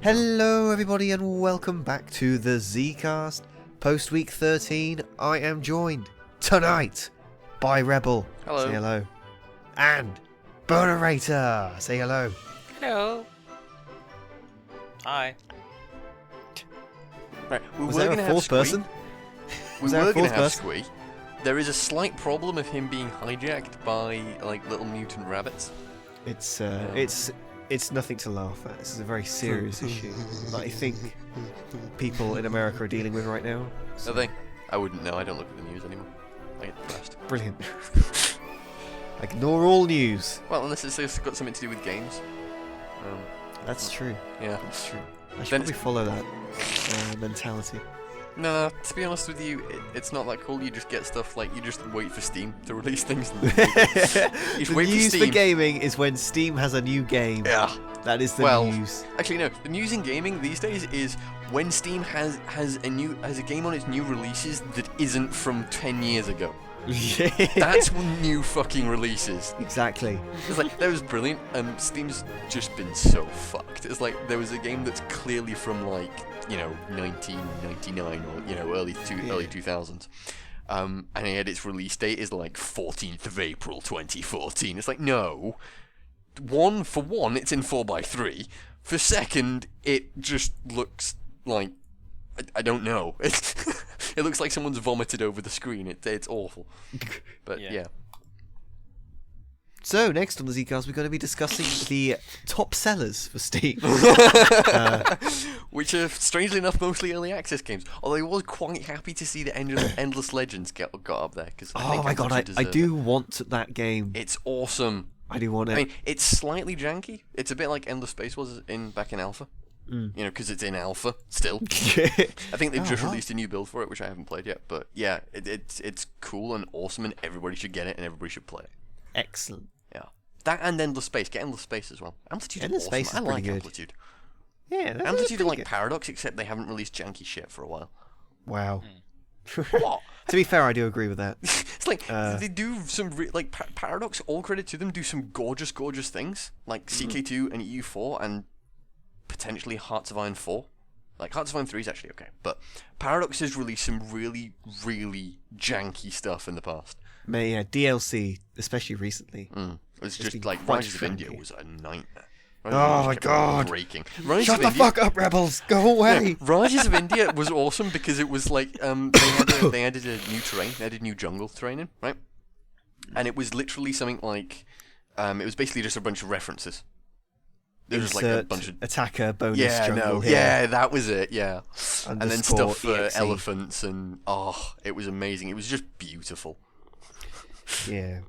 Hello everybody and welcome back to the Zcast. Post week 13, I am joined tonight by Rebel. Hello. Say hello. And Burnerator. Say hello. Hello. Hi. Right, we Was were there going a to have fourth Squee. person? We Was there a were going to fourth have person? Squee. There is a slight problem of him being hijacked by like little mutant rabbits. It's nothing to laugh at. This is a very serious issue that I think people in America are dealing with right now. Are they? I wouldn't know. I don't look at the news anymore. I get depressed. Brilliant. Ignore all news. Well, unless it's got something to do with games. That's true. Yeah. That's true. I should Then probably follow that mentality. No, to be honest with you, it's not that cool. You just get stuff like you just wait for Steam to release things. You just The wait news for for Steam. gaming is when Steam has a new game. Yeah. That is the Well, news. Actually, no. The news in gaming these days is when Steam has a game on its new releases that isn't from 10 years ago. That's when new fucking releases. Exactly. It's like that was brilliant. Steam's just been so fucked. It's like there was a game that's clearly from like 1999 or early 2000s. And yet its release date is like 14th of April 2014. It's like no. For one, it's in 4x3. For second, it just looks like I don't know. It looks like someone's vomited over the screen. It's awful. But yeah. So next on the Zcast, we're going to be discussing the top sellers for Steam. Which are strangely enough mostly early access games. Although I was quite happy to see the Endless Legends got up there because Oh my god, I do want that game. It's awesome. I do want it. I mean, it's slightly janky. It's a bit like Endless Space was back in alpha. Because it's in alpha still. I think they've just released a new build for it, which I haven't played yet. But yeah, it's cool and awesome, and everybody should get it, and everybody should play it. Excellent. Yeah, that and Endless Space. Get Endless Space as well. Amplitude Endless awesome. Space is I like pretty good. Amplitude. Yeah, that's Amplitude are pretty like good. Paradox, except they haven't released janky shit for a while. Wow. What? To be fair, I do agree with that. It's like they do some Paradox. All credit to them. Do some gorgeous things like CK2 and EU4 and potentially Hearts of Iron 4. Like Hearts of Iron 3 is actually okay, but Paradox has released some really janky stuff in the past. Yeah, DLC, especially recently. It's just been like quite Rise of India funky. was a nightmare. Oh my god! Breaking. Shut the fuck up, Rebels! Go away! Rises of India was awesome because it was like they added a new terrain, they added new jungle terrain in, right? And it was literally something like it was basically just a bunch of references. There was like a bunch of attacker bonus jungle here. yeah, that was it, yeah. And then Underscore stuff for EXE. elephants and it was amazing. It was just beautiful. Yeah.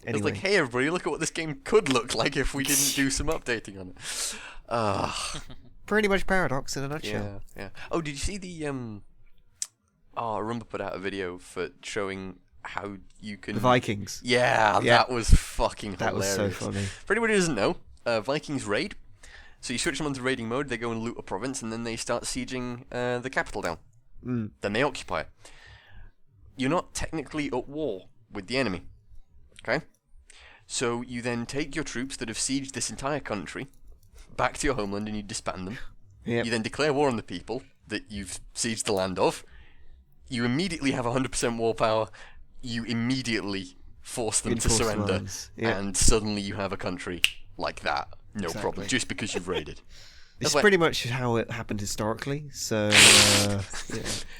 It was Anyway. like, hey everybody, look at what this game could look like if we didn't do some updating on it. Pretty much Paradox in a nutshell. Yeah. Oh, did you see the Rumba put out a video for showing how you can The Vikings. Yeah, Yeah. that was fucking That was hilarious. so funny. For anybody who doesn't know, Vikings raid. So you switch them onto raiding mode, they go and loot a province, and then they start sieging the capital down. Then they occupy it. You're not technically at war with the enemy. Okay? So you then take your troops that have sieged this entire country back to your homeland and you disband them. Yep. You then declare war on the people that you've sieged the land of. You immediately have 100% war power. You immediately force them to Enforce surrender. lines. Yep. And suddenly you have a country like that. No Exactly. problem. Just because you've raided. This That's is like- pretty much how it happened historically, so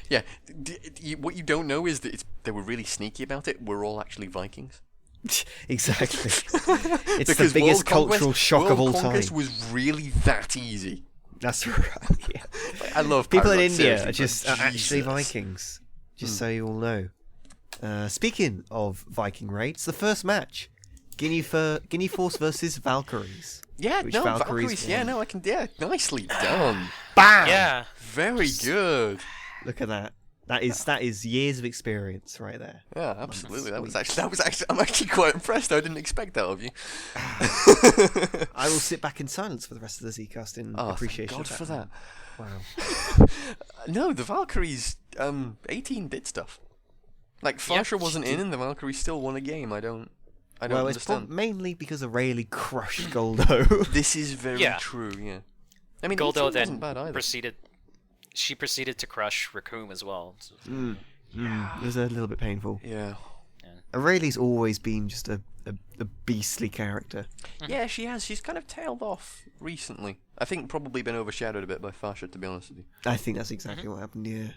yeah. Yeah. What you don't know is that they were really sneaky about it. We're all actually Vikings. Exactly. It's Because the biggest World Conquest- cultural shock of all World time. Conquest was really that easy. That's right. Yeah. Like, I love People in Paradox, India seriously, are just but actually Jesus. Vikings. Just so you all know. Speaking of Viking raids, the first match, Guinea Force versus Valkyries. Yeah, Which no, Valkyries Valkyries. Yeah, won. no, I can. Yeah, nicely done. Bam! Yeah. Very good. Look at that. That is years of experience right there. Yeah, absolutely. That was actually. I'm actually quite impressed. I didn't expect that of you. I will sit back in silence for the rest of the Zcast in Oh, appreciation thank God of for that. Wow. No, the Valkyries. 18 did stuff. Like Farsha wasn't in, and the Valkyries still won a game. I don't Well, it's understand. mainly because of Rayleigh crushed Goldo. This is very Yeah. true. Yeah. I mean, Goldo E3 then wasn't bad either. proceeded to crush Raccoon as well. So, It was a little bit painful. Yeah. Rayleigh's always been just a beastly character. Yeah, she has. She's kind of tailed off recently. I think probably been overshadowed a bit by Fasha, to be honest with you. I think that's exactly what happened, yeah.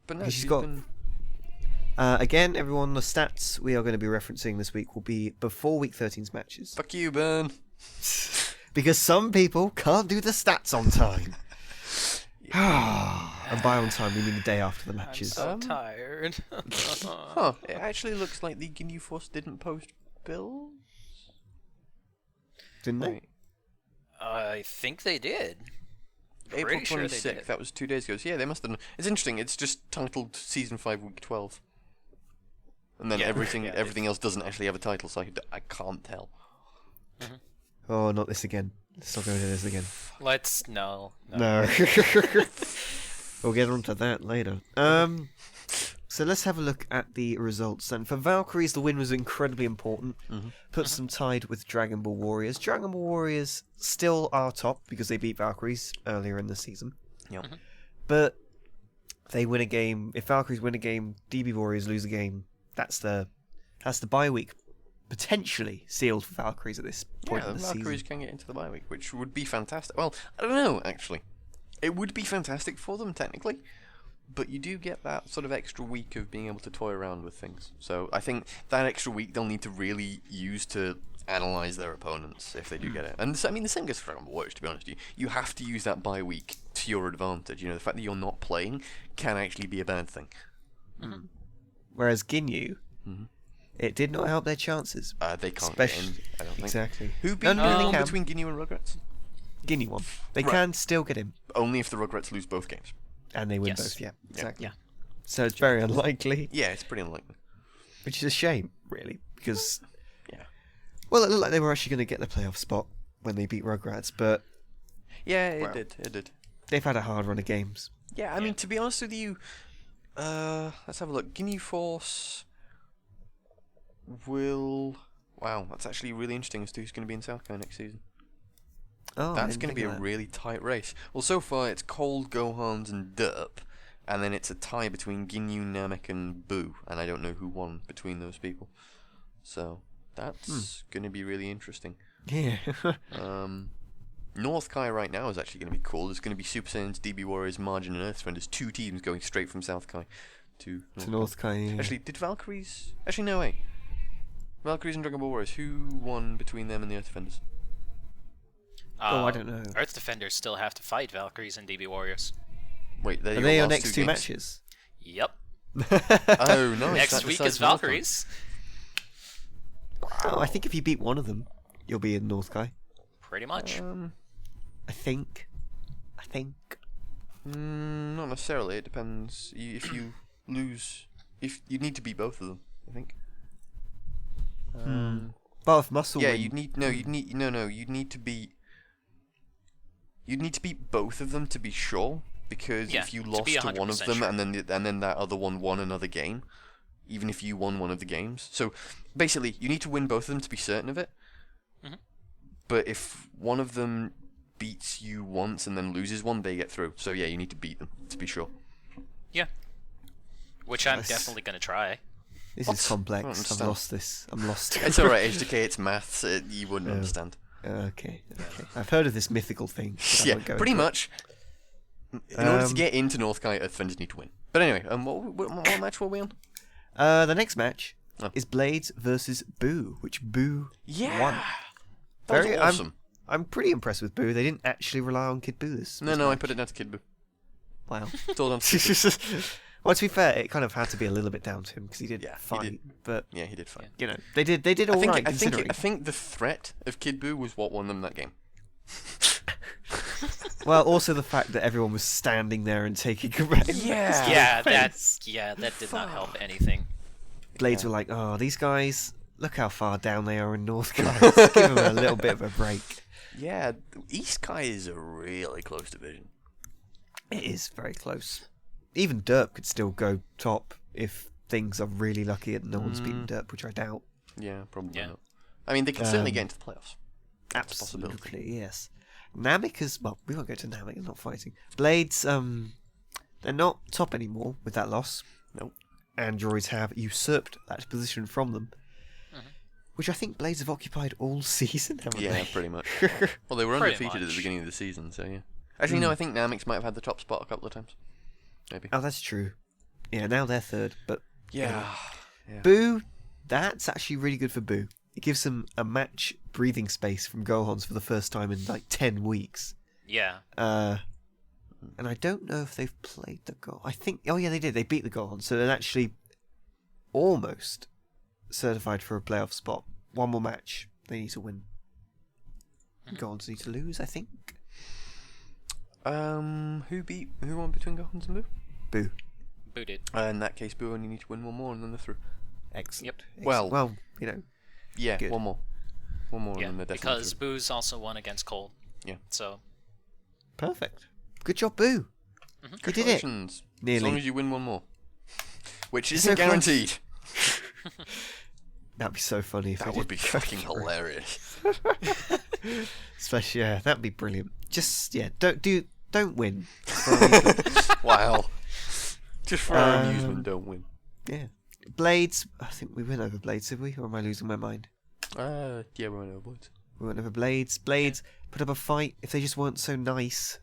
But no, She's she's got- been... Again, everyone, the stats we are going to be referencing this week will be before Week 13's matches. Fuck you, Burn. Because some people can't do the stats on time. And by on time, we mean the day after the matches. so tired. Huh. It actually looks like the GNU Force didn't post bills. Didn't they? Wait. I think they did. April Pretty sure they 26th, did. that was 2 days ago. So yeah, they must have done. It's interesting, it's just titled Season 5, Week 12. And then Yeah, everything yeah, everything else doesn't actually have a title, so I can't tell. Oh, not this again. Let's not go into this again. Let's no. No. We'll get onto that later. So let's have a look at the results then. For Valkyries, the win was incredibly important. Puts them tied with Dragon Ball Warriors. Dragon Ball Warriors still are top because they beat Valkyries earlier in the season. Yep. But they win a game. If Valkyries win a game, DB Warriors lose a game. That's the bye week. Potentially sealed for Valkyries at this point Yeah, in the the Valkyries season. can get into the bye week, which would be fantastic. Well, I don't know, actually. It would be fantastic for them, technically. But you do get that sort of extra week of being able to toy around with things. So I think that extra week they'll need to really use to analyze their opponents if they do get it. And I mean, the same goes for Dragon Ball Warriors, to be honest with you. You have to use that bye week to your advantage. You know, the fact that you're not playing can actually be a bad thing. Whereas Ginyu, it did not help their chances. They can't Spec- get in, I don't think. Exactly. Who beat No, no, they anyone can. between Ginyu and Rugrats? Ginyu won. They Right. can still get him. Only if the Rugrats lose both games. And they win Yes. both, yeah. Exactly. Yeah. So it's very unlikely, Yeah, it's pretty unlikely. which is a shame, really, because, Yeah. well, it looked like they were actually going to get the playoff spot when they beat Rugrats, but Yeah, it Well. did. It did. they've had a hard run of games. Yeah, I mean, to be honest with you, let's have a look. GNU Force will... Wow, that's actually really interesting as to who's going to be in South Kai next season. Oh, I That's didn't going to be think a of that. really tight race. Well, so far it's Cold, Gohans, and Derp, and then it's a tie between Ginyu, Namek, and Boo, and I don't know who won between those people. So, that's going to be really interesting. Yeah. North Kai right now is actually going to be cool. There's going to be Super Saiyans, DB Warriors, Margin, and Earthfenders, 2 teams going straight from South Kai to to North Kai. Yeah. Actually, did Valkyries... Actually, no, wait. Valkyries and Dragon Ball Warriors, who won between them and the Earthfenders? Oh, I don't know. Earth Defenders still have to fight Valkyries and DB Warriors. Wait, Are they your your last next two games? matches? Yep. Oh, nice. Next that week decides is North Kai. Valkyries. Oh, I think if you beat one of them, you'll be in North Kai. Pretty much. I think. Not necessarily. It depends. If you lose, if you need to beat both of them, I think. Well, if Muscle Yeah, win, you'd need to beat both of them to be sure. Because Yeah, if you to lost be to one of 100% them sure. and then that other one won another game, even if you won one of the games, so basically you need to win both of them to be certain of it. But if one of them beats you once and then loses one, they get through. So yeah, you need to beat them to be sure. Yeah. Which I'm Nice. definitely going to try. this What? is I complex. don't I've understand. lost this. I'm lost. It's alright, HDK, it's maths, you wouldn't Yeah. understand. Okay. I've heard of this mythical thing. but I Yeah, won't go pretty into it. much. In order to Um, get into North Kai, Earthfenders need to win. But anyway, what match were we on? The next match Oh. is Blades versus Boo, which Boo Yeah! won. That was Very- awesome. I'm pretty impressed with Boo. They didn't actually rely on Kid Boo this. No, this I match. put it down to Kid Buu. Wow. It's all down to Kid Buu. Well, to be fair, it kind of had to be a little bit down to him because he did Yeah, he fight. did. But Yeah, he did fine. you know, they did all right considering. I think the threat of Kid Buu was what won them that game. Well, also the fact that everyone was standing there and taking command. Yeah, that did not help anything. Blades were like, "Oh, these guys, look how far down they are in North Kai. Let's give them a little bit of a break." Yeah, East Kai is a really close division. It is very close. Even Derp could still go top if things are really lucky and no one's beaten Derp, which I doubt. Yeah, probably Yeah. not. I mean, they can certainly get into the playoffs. That's a possibility. Absolutely, yes. Namek is well. We won't go to Namek. They're not fighting. Blades. They're not top anymore with that loss. Nope. Androids have usurped that position from them, which I think Blades have occupied all season, haven't Yeah, they? pretty much. Well, they were Pretty undefeated at the much. beginning of the season, so yeah. Actually, no, I think Namix might have had the top spot a couple of times. Maybe. Oh, that's true. Yeah, now they're third, but Yeah. Boo, that's actually really good for Boo. It gives them a match breathing space from Gohans for the first time in like 10 weeks. Yeah. And I don't know if they've played the Gohan. I think, oh yeah, they did. They beat the Gohan, so they're actually almost certified for a playoff spot. One more match they need to win. Gohans need to lose, I think. Who won between Gohans and Boo? Boo. Booted. In that case, Boo only need to win one more and then they're through. Excellent. Yep. Well, you know, Yeah, Good. one more. One more Yeah, and then they're definitely because through. Boo's also won against Cold. Yeah. So, perfect. Good job, Boo. You did it. Congratulations. Nearly. As long as you win one more. Which It's isn't so close. guaranteed. That'd be so funny if That they would did be go fucking through. hilarious. Especially, yeah, that'd be brilliant. Just don't win. Wow. Just for our Um, amusement, don't win. Yeah. Blades. I think we went over Blades, did we? Or am I losing my mind? Yeah, we're on overboard. We went over Blades. Blades put up a fight. If they just weren't so nice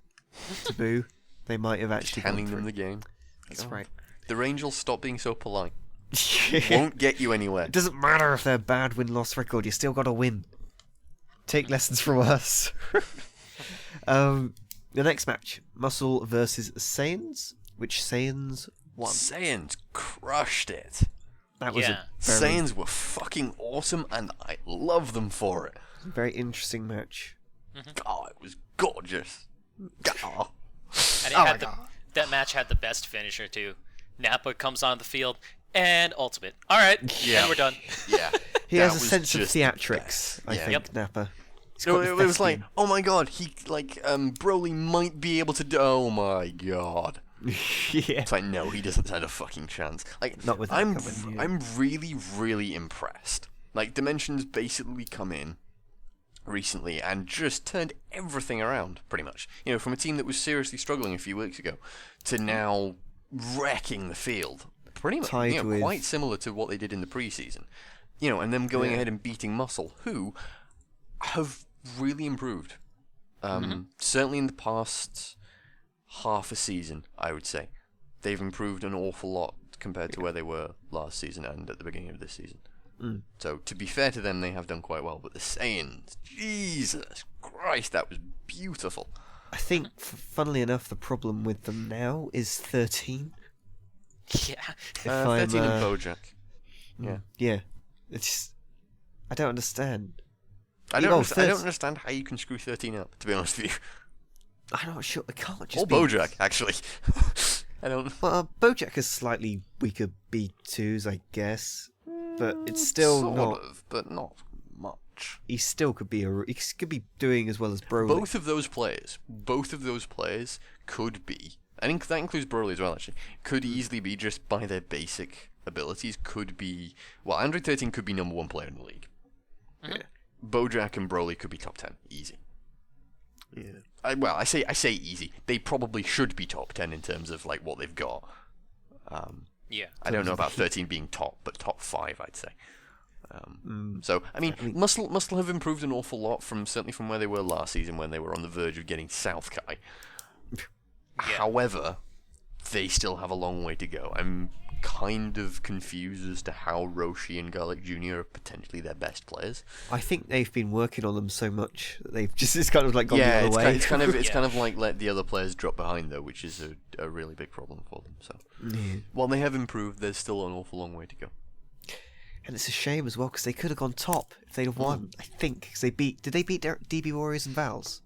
to Boo, they might have actually gone Handing them through. the game. That's God. right. The Rangers stop being so polite. it Won't get you anywhere. doesn't matter if they're bad win-loss record. You still got to win. Take lessons from us. The next match, Muscle versus Saiyans, which Saiyans won. Saiyans crushed it. That was Yeah. a very, Saiyans were fucking awesome and I love them for it. very interesting match. Oh, it was gorgeous. Oh. and it Oh had my the, God. that match had the best finisher too. Nappa comes on the field and ultimate. All right, Yeah. and we're done. Yeah. He that has a was sense of just theatrics, I Yeah. think, Yep. Nappa. He's No, quite it was like, thespian. oh my god, Broly might be able to do. Oh my god. Yeah. It's like, no, he doesn't stand a fucking chance. Like, Not with that I'm, coming, yeah. I'm really, really impressed. Like, Dimensions basically come in recently and just turned everything around, pretty much. You know, from a team that was seriously struggling a few weeks ago to now wrecking the field. Pretty much, Tied you know, with- quite similar to what they did in the preseason. You know, and them going Yeah. ahead and beating Muscle, who have really improved. Certainly in the past half a season, I would say. They've improved an awful lot compared to where they were last season and at the beginning of this season. So, to be fair to them, they have done quite well. But the Saiyans, Jesus Christ, that was beautiful. I think, funnily enough, the problem with them now is 13. Yeah. If I'm, 13 and Bojack. Yeah. Yeah. It's... I don't understand. I Oh, don't, I 13. don't understand how you can screw 13 up, to be honest with you. I'm not sure. It can't just Or be... Bojack, actually. I don't... Well, Bojack has slightly weaker B2s, I guess. But it's still sort not... of, but not much. He still could be he could be doing as well as Broly. Both of those players could be, I think that includes Broly as well actually, could easily be, just by their basic abilities, could be, well, Android 13 could be number one player in the league. Mhm. Bojack and Broly could be top 10, easy. Yeah. I say easy. They probably should be top 10 in terms of like what they've got. Yeah. I don't know about 13 being top, but top 5 I'd say. So I mean, Muscle have improved an awful lot certainly from where they were last season when they were on the verge of getting South Kai. However, they still have a long way to go. I'm kind of confused as to how Roshi and Garlic Jr. are potentially their best players. I think they've been working on them so much that they've just it's kind of like gone Yeah, the it's other kind, way. it's kind of it's Yeah. kind of like let the other players drop behind though, which is a really big problem for them. So while they have improved, there's still an awful long way to go. And it's a shame as well because they could have gone top if they'd have won. I think because they beat. Did they beat DB Warriors and Vals?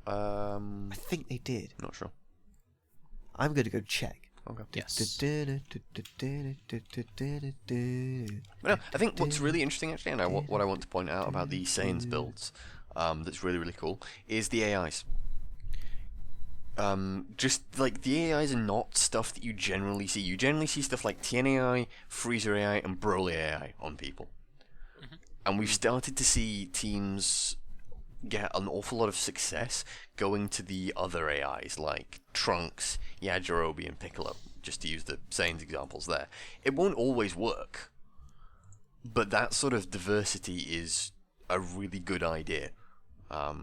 I think they did. Not sure. I'm going to go check. Okay. Yes. But no, I think what's really interesting actually, and what I want to point out about the Saiyans builds, that's really really cool, is the AIs. Just like the AIs are not stuff that you generally see. You generally see stuff like Tien AI, Freezer AI, and Broly AI on people. And we've started to see teams get an awful lot of success going to the other AIs like Trunks, Yajirobe, and Piccolo, just to use the Saiyans examples there. It won't always work, but that sort of diversity is a really good idea.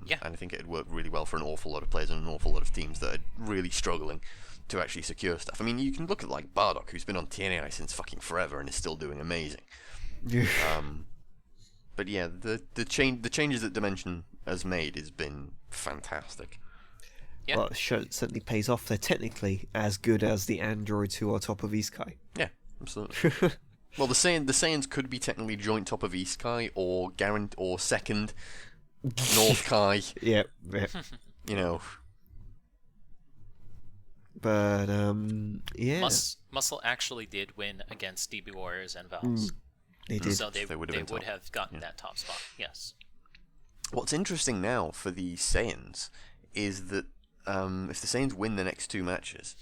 Yeah. And I think it'd work really well for an awful lot of players and an awful lot of teams that are really struggling to actually secure stuff. I mean, you can look at like Bardock, who's been on TNAI since fucking forever and is still doing amazing. But yeah, the changes that Dimension has made has been fantastic. Yeah. Well, it certainly pays off. They're technically as good as the androids who are top of Isekai. Yeah, absolutely. Well, the Saiyans could be technically joint top of Isekai or second North Kai. Yeah. You know. But yeah, Muscle actually did win against DB Warriors and Valves. they did. So they would top. have gotten that top spot. Yes. What's interesting now for the Saiyans is that if the Saiyans win the next 2 matches,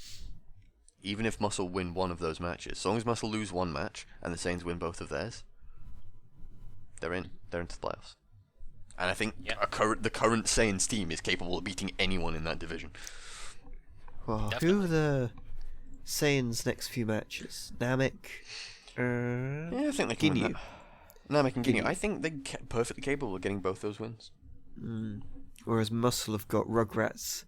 even if Muscle win one of those matches, as long as Muscle lose one match and the Saiyans win both of theirs, they're in. They're into the playoffs. And I think the current Saiyans team is capable of beating anyone in that division. Well, who are the Saiyans' next few matches? Namek? Yeah, I think they can win Ginyu. that. Namek and Ginyu. I think they're perfectly capable of getting both those wins. Whereas Muscle have got Rugrats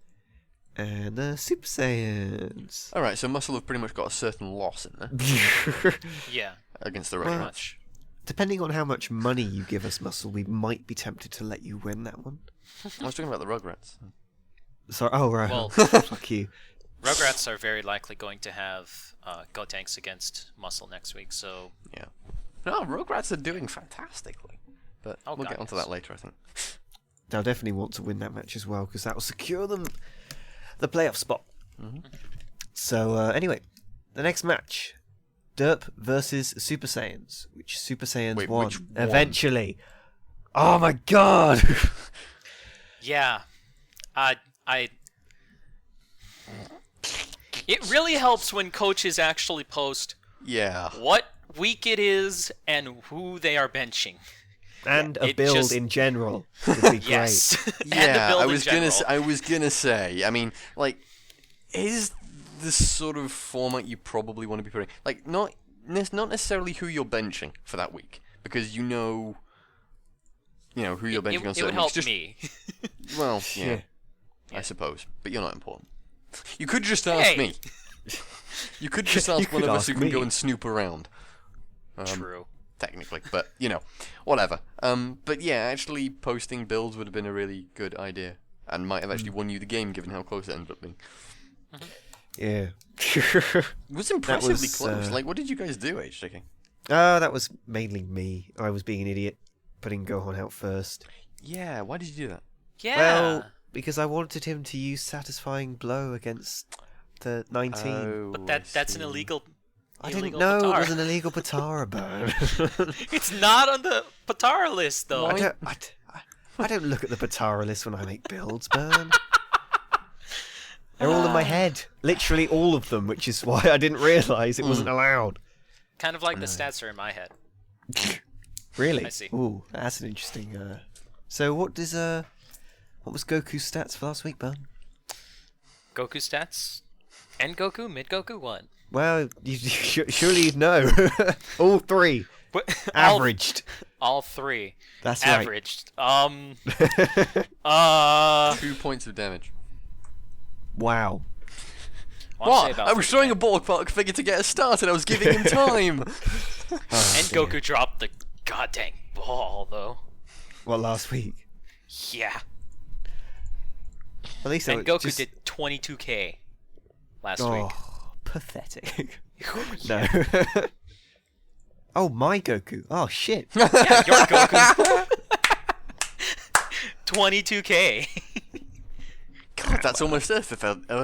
and the Super Saiyans. Alright, so Muscle have pretty much got a certain loss in there Yeah. against the Well, Rugrats. Much. Depending on how much money you give us, Muscle, we might be tempted to let you win that one. I was talking about the Rugrats. Sorry. Oh, right. Well- Fuck you. Rugrats are very likely going to have Gotenks against Muscle next week, so Yeah. No, Rugrats are doing fantastically. But Oh, we'll God, get onto yes. that later, I think. They'll definitely want to win that match as well, because that will secure them the playoff spot. So, anyway, the next match. Derp versus Super Saiyans, which Super Saiyans Wait, won. which won? Eventually. Oh my god! yeah. It really helps when coaches actually post Yeah. what week it is and who they are benching. And a It build just- in general would be great. Yes. And the Yeah, build I in was gonna. general. I was gonna say. I mean, like, is the sort of format you probably want to be putting? Like, not necessarily who you're benching for that week, because you know who you're benching on It would certain help weeks. Just, me. well, yeah, Yeah. I suppose, but you're not important. You could just ask Hey. me. You could just You ask could one of us ask who can me. go and snoop around. True. Technically, but whatever. But yeah, actually posting builds would have been a really good idea, and might have actually won you the game given how close it ended up being. Yeah. It was impressively was, close. Like, what did you guys do, HJK? That was mainly me. I was being an idiot, putting Gohan out first. Yeah, why did you do that? Yeah. Well, because I wanted him to use Satisfying Blow against the 19. Oh, but that's an illegal. I didn't illegal know it Patara. was an illegal Patara burn. It's not on the Patara list though. I don't look at the Patara list when I make builds, burn. They're all in my head. Literally all of them, which is why I didn't realise it wasn't allowed. Kind of like the stats are in my head. Really? I see. Ooh, that's an interesting... So what was Goku's stats for last week, Burn? Goku stats. End Goku, mid Goku, what? Well, surely you'd know. All 3. Averaged. All 3. That's right. Averaged. 2 points of damage. Wow. What? I was throwing a ballpark figure to get us started. I was giving him time. And Goku dropped the goddamn ball, though. What, last week? Yeah. At least And it Goku just... did 22k last Oh, week. pathetic. No. Oh, my Goku. Oh, shit. Yeah, your Goku. 22k. God, that's almost Earth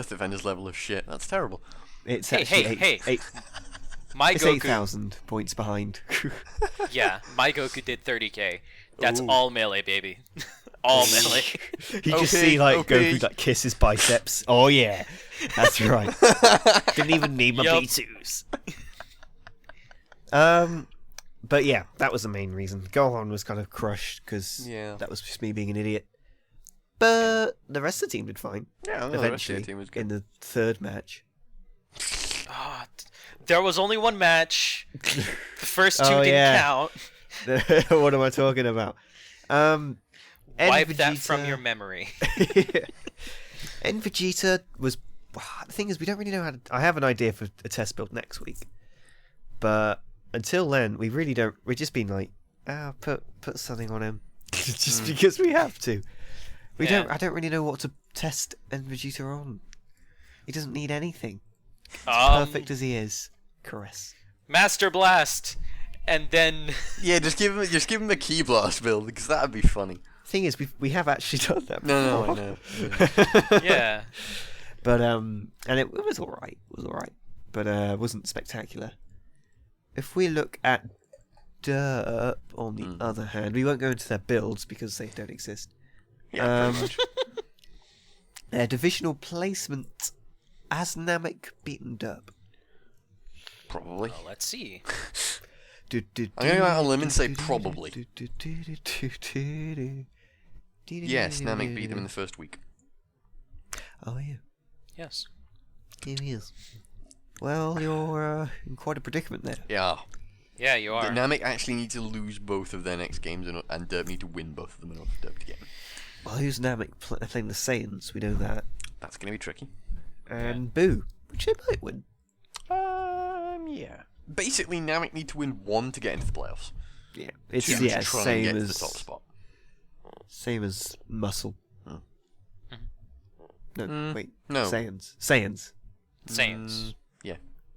Defender's level of shit. That's terrible. It's Hey, actually hey, eight, My it's Goku. 8,000 points behind. Yeah, my Goku did 30k. That's Ooh. all melee, baby. All melee. You just OP, see like OP. Goku like kiss his biceps. Oh yeah, that's right. Didn't even need my Yup. B2s. But yeah, that was the main reason. Gohan was kind of crushed because Yeah. that was just me being an idiot. But the rest of the team did fine. Yeah, no, the rest of Eventually, the team was good. in the third match. There was only one match. The first two Oh, didn't yeah. count. What am I talking about? N Wipe that from Vegeta- your memory. N Vegeta was. The thing is, we don't really know how to. I have an idea for a test build next week, but until then, we really don't. We've just been like, put something on him, just because we have to. We Yeah. don't. I don't really know what to test N Vegeta on. He doesn't need anything. Perfect as he is. Caress. Master Blast, and then Yeah, just give him a Key Blast build because that'd be funny. Thing is, we have actually done that. No, I before. know. yeah, But and it was all right. It was all right, but it wasn't spectacular. If we look at Derp, on the other hand, we won't go into their builds because they don't exist. Yeah, pretty much. Their divisional placement as Namek beaten Derp. Probably. well, let's see. I'm going out on a limb and say probably. Yes, Namek beat them in the first week. Oh yeah, Yes. it is. Well, you're in quite a predicament there. Yeah. Yeah, you are. Namek actually need to lose both of their next games and Derp need to win both of them in order for Derp to get in. Well, who's Namek playing the Saiyans? We know that. That's going to be tricky. And Boo, which they might win. Yeah. Basically, Namek need to win one to get into the playoffs. Yeah, it's Two to try and same get to as the top spot. same as Muscle. No, wait. no. Saiyans. Saiyans. Yeah.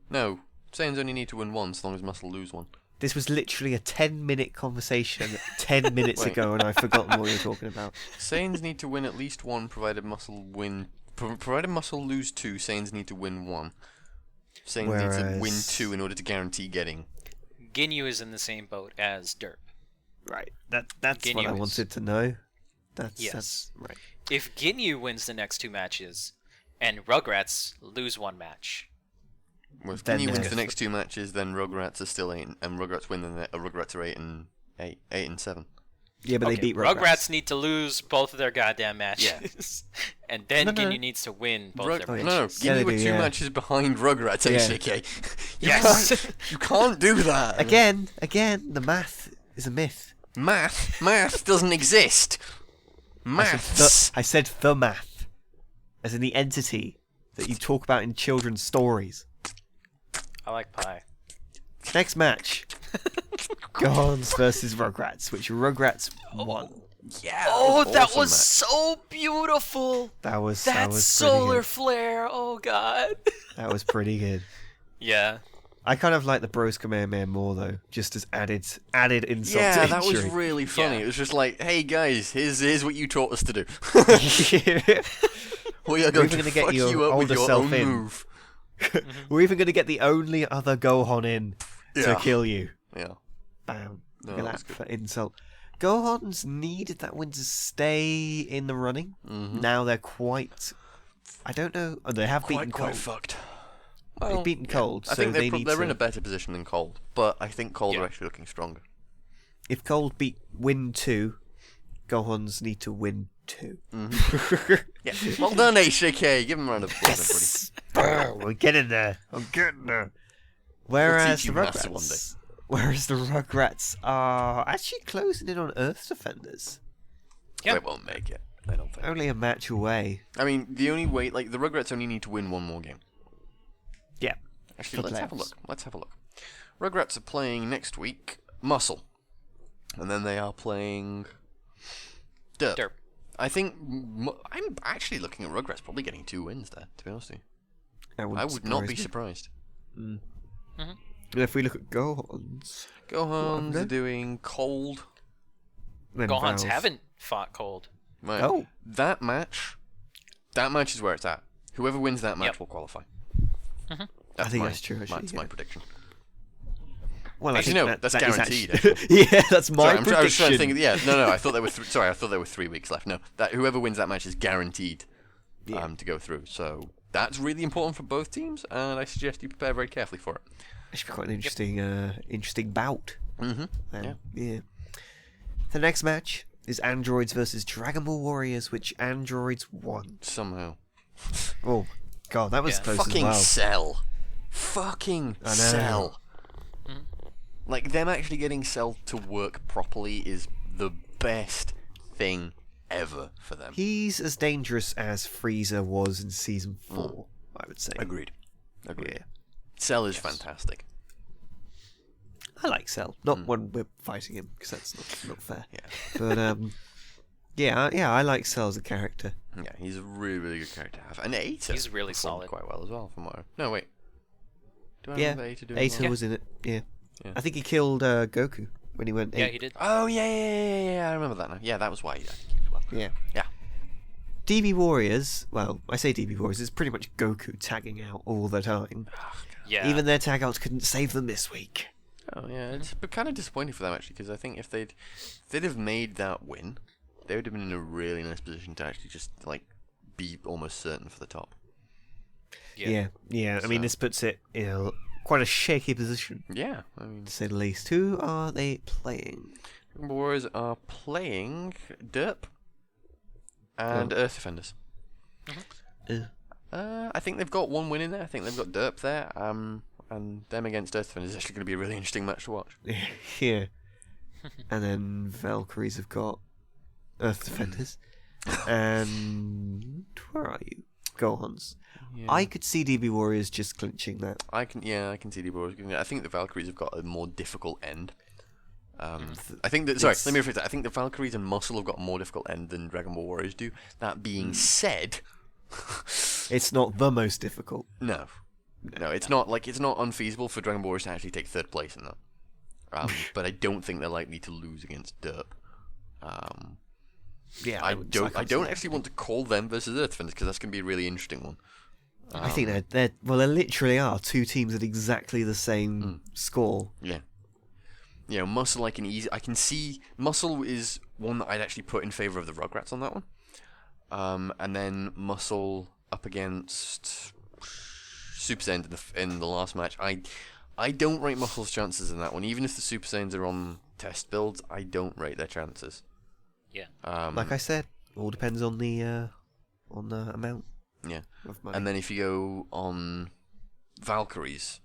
No. Saiyans only need to win one so long as Muscle lose one. This was literally a 10-minute conversation 10 minutes Wait. ago, and I've forgotten what we were talking about. Saiyans need to win at least one, provided Muscle win. Provided Muscle lose two, Saiyans need to win one. Saiyans need to win Whereas- two in order to guarantee getting. Ginyu is in the same boat as Derp. Right. That's what Ginyu I is. wanted to know. Yes. That's right. If Ginyu wins the next two matches, and Rugrats lose one match, Well, if Then Ginyu wins there's- the next two matches, then Rugrats are still 8, and Rugrats win, then Rugrats are 8 and 7. Yeah, but okay, they beat Rugrats. Rugrats. need to lose both of their goddamn matches, and then No, no. Ginyu needs to win both their yeah. No, matches. Yeah, they Ginyu were do, two yeah. matches behind Rugrats, Yeah. ACK. Yes. You can't do that. Again, the math is a myth. Math doesn't exist. Maths. I said the math, as in the entity that you talk about in children's stories. I like pie. Next match. Gohans versus Rugrats, which Rugrats won. Yeah. Oh, that awesome was match. so beautiful. That was That pretty solar good. flare. Oh god. That was pretty good. Yeah. I kind of like the Bros Kamehameha more though, just as added insult Yeah, to that was injury. really funny. Yeah. It was just like, hey guys, here's what you taught us to do. We are going even to gonna get fuck your you up with older your self own in. move. We're even going to get the only other Gohan in to Yeah. kill you. Yeah. Bam. No, Look at that was that good. for insult. Gohan's needed that win to stay in the running. Mm-hmm. Now they're quite... I don't know. Oh, they have beaten Quite Cold. fucked. They've beaten Cold, I so think they they're, need they're to... in a better position than Cold, but I think Cold Yeah. are actually looking stronger. If Cold win 2, Gohans need to win 2. Yeah. Well done, HJK. Give him a round of applause, everybody. We're getting there. I'm getting there. Whereas you the maths one Rugrats... Whereas the Rugrats are actually closing in on Earth Defenders. Yeah. They won't make it. I don't think. Only a match away. I mean, the only way, like, the Rugrats only need to win one more game. Yeah. Actually, For let's have a playoffs. look. Let's have a look. Rugrats are playing next week Muscle, and then they are playing Derp. Derp. I think I'm actually looking at Rugrats probably getting 2 wins there. To be honest with you, I would not be surprised. If we look at Gohans, Gohans they? are doing Cold. then Gohans Valve. haven't fought Cold. Right. Oh. That match is where it's at. Whoever wins that match Yep. will qualify. I That's think my, that's true, actually, That's yeah. my prediction. Well, I Actually, think no, that, that's that is guaranteed, actually- yeah, that's my Sorry, I was trying to prediction. think. Yeah, no. I thought there were. Sorry, I thought there were 3 weeks left. No, that whoever wins that match is guaranteed Yeah. to go through. So that's really important for both teams, and I suggest you prepare very carefully for it. It should be quite an interesting, interesting bout. Mm-hmm. Yeah. The next match is Androids versus Dragon Ball Warriors, which Androids won. Somehow. Oh, God, that was Yeah. close Fucking as well. Cell. Fucking I know. Cell. Like, them actually getting Cell to work properly is the best thing ever for them. He's as dangerous as Frieza was in Season 4, I would say. Agreed. Yeah. Cell is fantastic. I like Cell. Not when we're fighting him, because that's not fair. Yeah. But, yeah, I like Cell as a character. Yeah, he's a really, really good character to have. And Aita He's really performed solid. quite well as well, from what I... No, wait. Do I Yeah, remember Aita doing Aita well? was in it, yeah. Yeah. I think he killed Goku when he went Yeah, 8. he did. Oh, yeah, I remember that now. Yeah, that was why I think he did well. Yeah. Yeah. DB Warriors, well, I say DB Warriors, it's pretty much Goku tagging out all the time. Yeah. Even their tag outs couldn't save them this week. Oh, yeah, it's kind of disappointing for them, actually, because I think if they'd have made that win, they would have been in a really nice position to actually just, like, be almost certain for the top. Yeah. I mean, So- this puts it in quite a shaky position, Yeah, I mean, to say the least. Who are they playing? Warriors are playing Derp and Earth Defenders. Uh, I think they've got one win in there. I think they've got Derp there. And them against Earth Defenders is actually going to be a really interesting match to watch. yeah. And then Valkyries have got Earth Defenders. And where are you? Gohans. Yeah. I could see DB Warriors just clinching that. I can see the Warriors getting it. I think the Valkyries have got a more difficult end. I think that. Sorry, let me rephrase that. I think the Valkyries and Muscle have got a more difficult end than Dragon Ball Warriors do. That being said, It's not the most difficult. no, it's not unfeasible for Dragon Ball Warriors to actually take third place in that. But I don't think they're likely to lose against Derp. Yeah, I don't actually want to call them versus Earth Defenders because that's going to be a really interesting one. I think they're well, there literally are two teams at exactly the same score. Yeah. You know, Muscle I can see Muscle is one that I'd actually put in favour of the Rugrats on that one. And then Muscle up against Super Saiyan in the last match. I don't rate Muscle's chances in that one. Even if the Super Saiyans are on test builds, I don't rate their chances. Yeah. Like I said, all depends on the amount Yeah. of money. And then if you go on Valkyries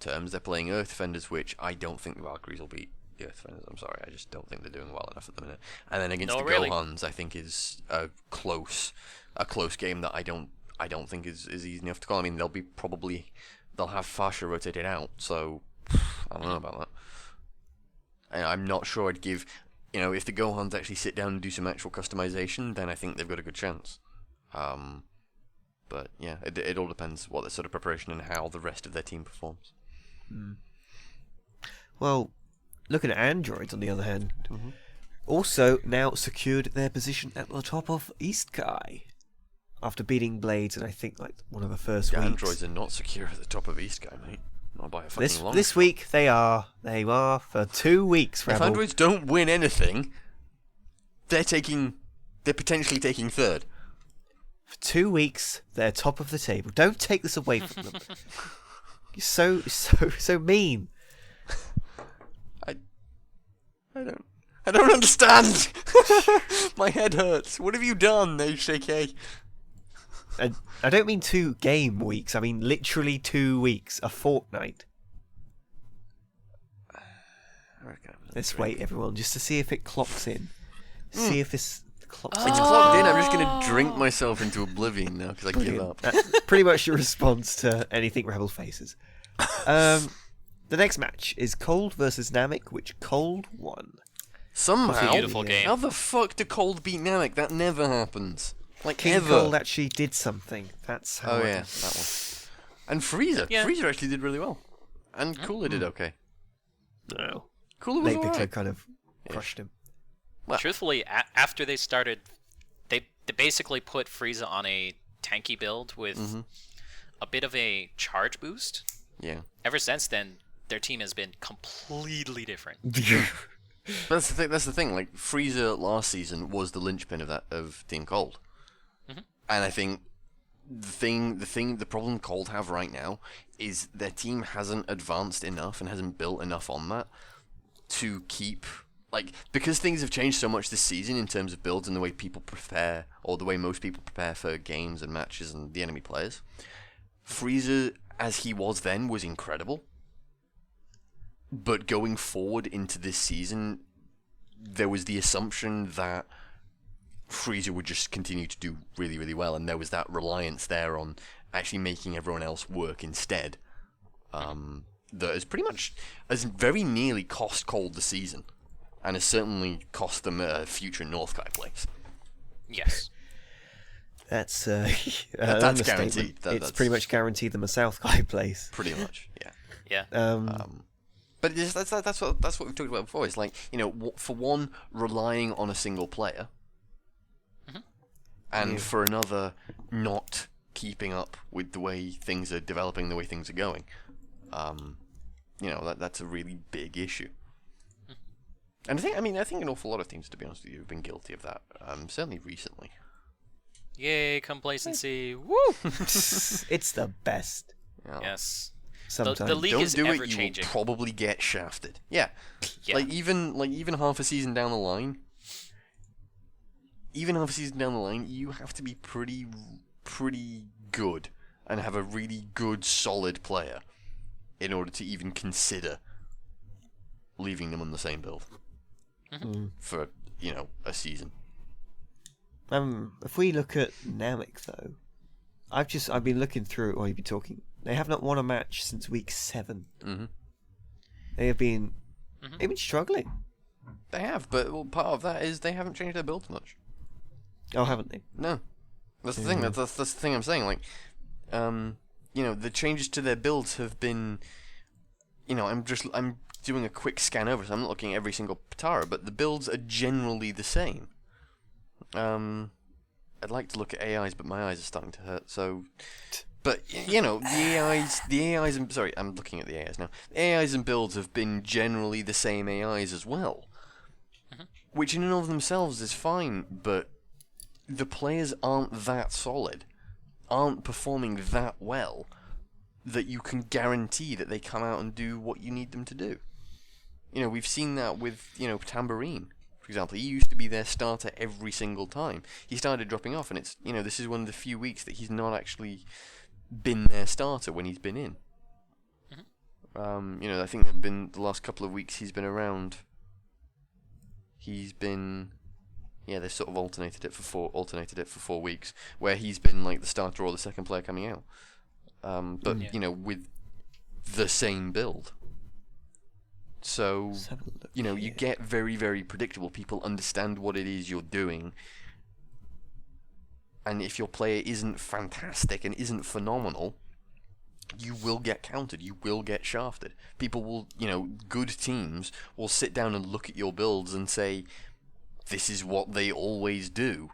terms, they're playing Earth Defenders, which I don't think the Valkyries will beat the Earth Defenders. I'm sorry, I just don't think they're doing well enough at the minute. And then against the Gohans, I think is a close game that I don't think is easy enough to call. I mean, they'll have Fasha rotated out, so I don't know about that. And I'm not sure I'd give. You know, if the Gohans actually sit down and do some actual customization, then I think they've got a good chance. But yeah, it all depends what the sort of preparation and how the rest of their team performs. Well, looking at Androids on the other hand, also now secured their position at the top of East Kai after beating Blades, and I think like one of the first The weeks. Androids are not secure at the top of East Guy, mate. Not by a fucking long This shot. week they are for 2 weeks. If Rebel. Androids don't win anything, they're potentially taking third. For 2 weeks, they're top of the table. Don't take this away from them. You're so mean. I don't understand. My head hurts. What have you done, Shake? And I don't mean 2 game weeks. I mean literally 2 weeks, a fortnight. Let's wait, everyone, just to see if it clocks in. See if this clocks It's in. clocked in. I'm just gonna drink myself into oblivion now because I give up. That's pretty much your response to anything Rebel faces. The next match is Cold versus Namek, which Cold won. Somehow, Beautiful game. how the fuck do Cold beat Namek? That never happens. Like King ever. Cold actually did something. That's how. Oh I yeah, did. that one. And Frieza. Yeah. Frieza actually did really well. And Cooler did okay. No. Cooler was Nate Piccolo alright. kind of crushed him. Well- Truthfully, after they started, they basically put Frieza on a tanky build with a bit of a charge boost. Yeah. Ever since then, their team has been completely different. But that's the thing. Like Frieza last season was the linchpin of Team Cold, and I think the problem Cold have right now is their team hasn't advanced enough and hasn't built enough on that to keep like, because things have changed so much this season in terms of builds and the way people prepare, or the way most people prepare for games and matches and the enemy players, Frieza, as he was then, was incredible. But going forward into this season, there was the assumption that Frieza would just continue to do really, really well, and there was that reliance there on actually making everyone else work instead. That has very nearly cost Cold the season, and has certainly cost them a future Northkai place. Yes. That's That's understatement. guaranteed. It's pretty much guaranteed them a Southguy place. Pretty much, yeah. Yeah. But that's what we've talked about before. It's like, for one, relying on a single player, and for another, not keeping up with the way things are developing, the way things are going. That's a really big issue. And I think an awful lot of teams, to be honest with you, have been guilty of that. Certainly recently. Yay, complacency. Woo! It's the best. Yeah. Yes. Sometimes. The league Don't is do ever it, you changing. will probably get shafted. Yeah. Yeah. Even half a season down the line, you have to be pretty good and have a really good, solid player in order to even consider leaving them on the same build for, a season. If we look at Namek though, I've been looking through while you've been talking. They have not won a match since week 7. Mm-hmm. They've been struggling. They have, but part of that is they haven't changed their builds much. Oh, haven't they? No, that's the thing. That's the thing I'm saying. Like, the changes to their builds have been, I'm doing a quick scan over, so I'm not looking at every single Potara, but the builds are generally the same. I'd like to look at AIs, but my eyes are starting to hurt. So, but the AIs. I'm looking at the AIs now. The AIs and builds have been generally the same AIs as well, which in and of themselves is fine, but the players aren't that solid, aren't performing that well, that you can guarantee that they come out and do what you need them to do. We've seen that with, Tambourine, for example. He used to be their starter every single time. He started dropping off, and it's, this is one of the few weeks that he's not actually been their starter when he's been in. I think the last couple of weeks he's been around. They've sort of alternated it for 4 weeks, where he's been like the starter or the second player coming out. With the same build. So, you get very, very predictable. People understand what it is you're doing. And if your player isn't fantastic and isn't phenomenal, you will get countered. You will get shafted. People will, good teams will sit down and look at your builds and say, this is what they always do.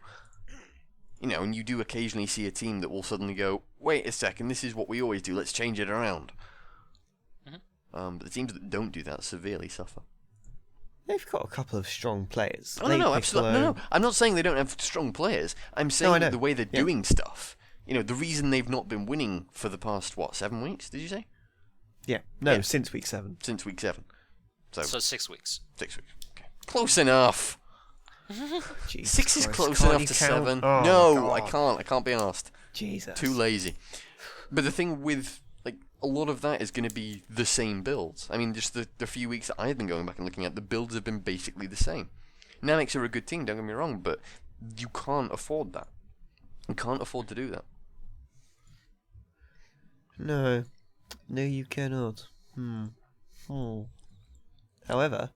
And you do occasionally see a team that will suddenly go, wait a second, this is what we always do, let's change it around. But the teams that don't do that severely suffer. They've got a couple of strong players. Oh, no, absolutely. No. I'm not saying they don't have strong players. I'm saying the way they're doing stuff. The reason they've not been winning for the past, 7 weeks, did you say? Yeah. No, since week 7. Since week 7. So 6 weeks. 6 weeks. Okay. Close enough. Jesus 6 is Christ. close Can't enough you to count? 7. Oh, No, God. I can't be asked. Jesus. Too lazy. But the thing with, a lot of that is going to be the same builds. I mean, just the few weeks that I've been going back and looking at, the builds have been basically the same. Namex are a good team, don't get me wrong, but you can't afford that. You can't afford to do that. No, you cannot. However,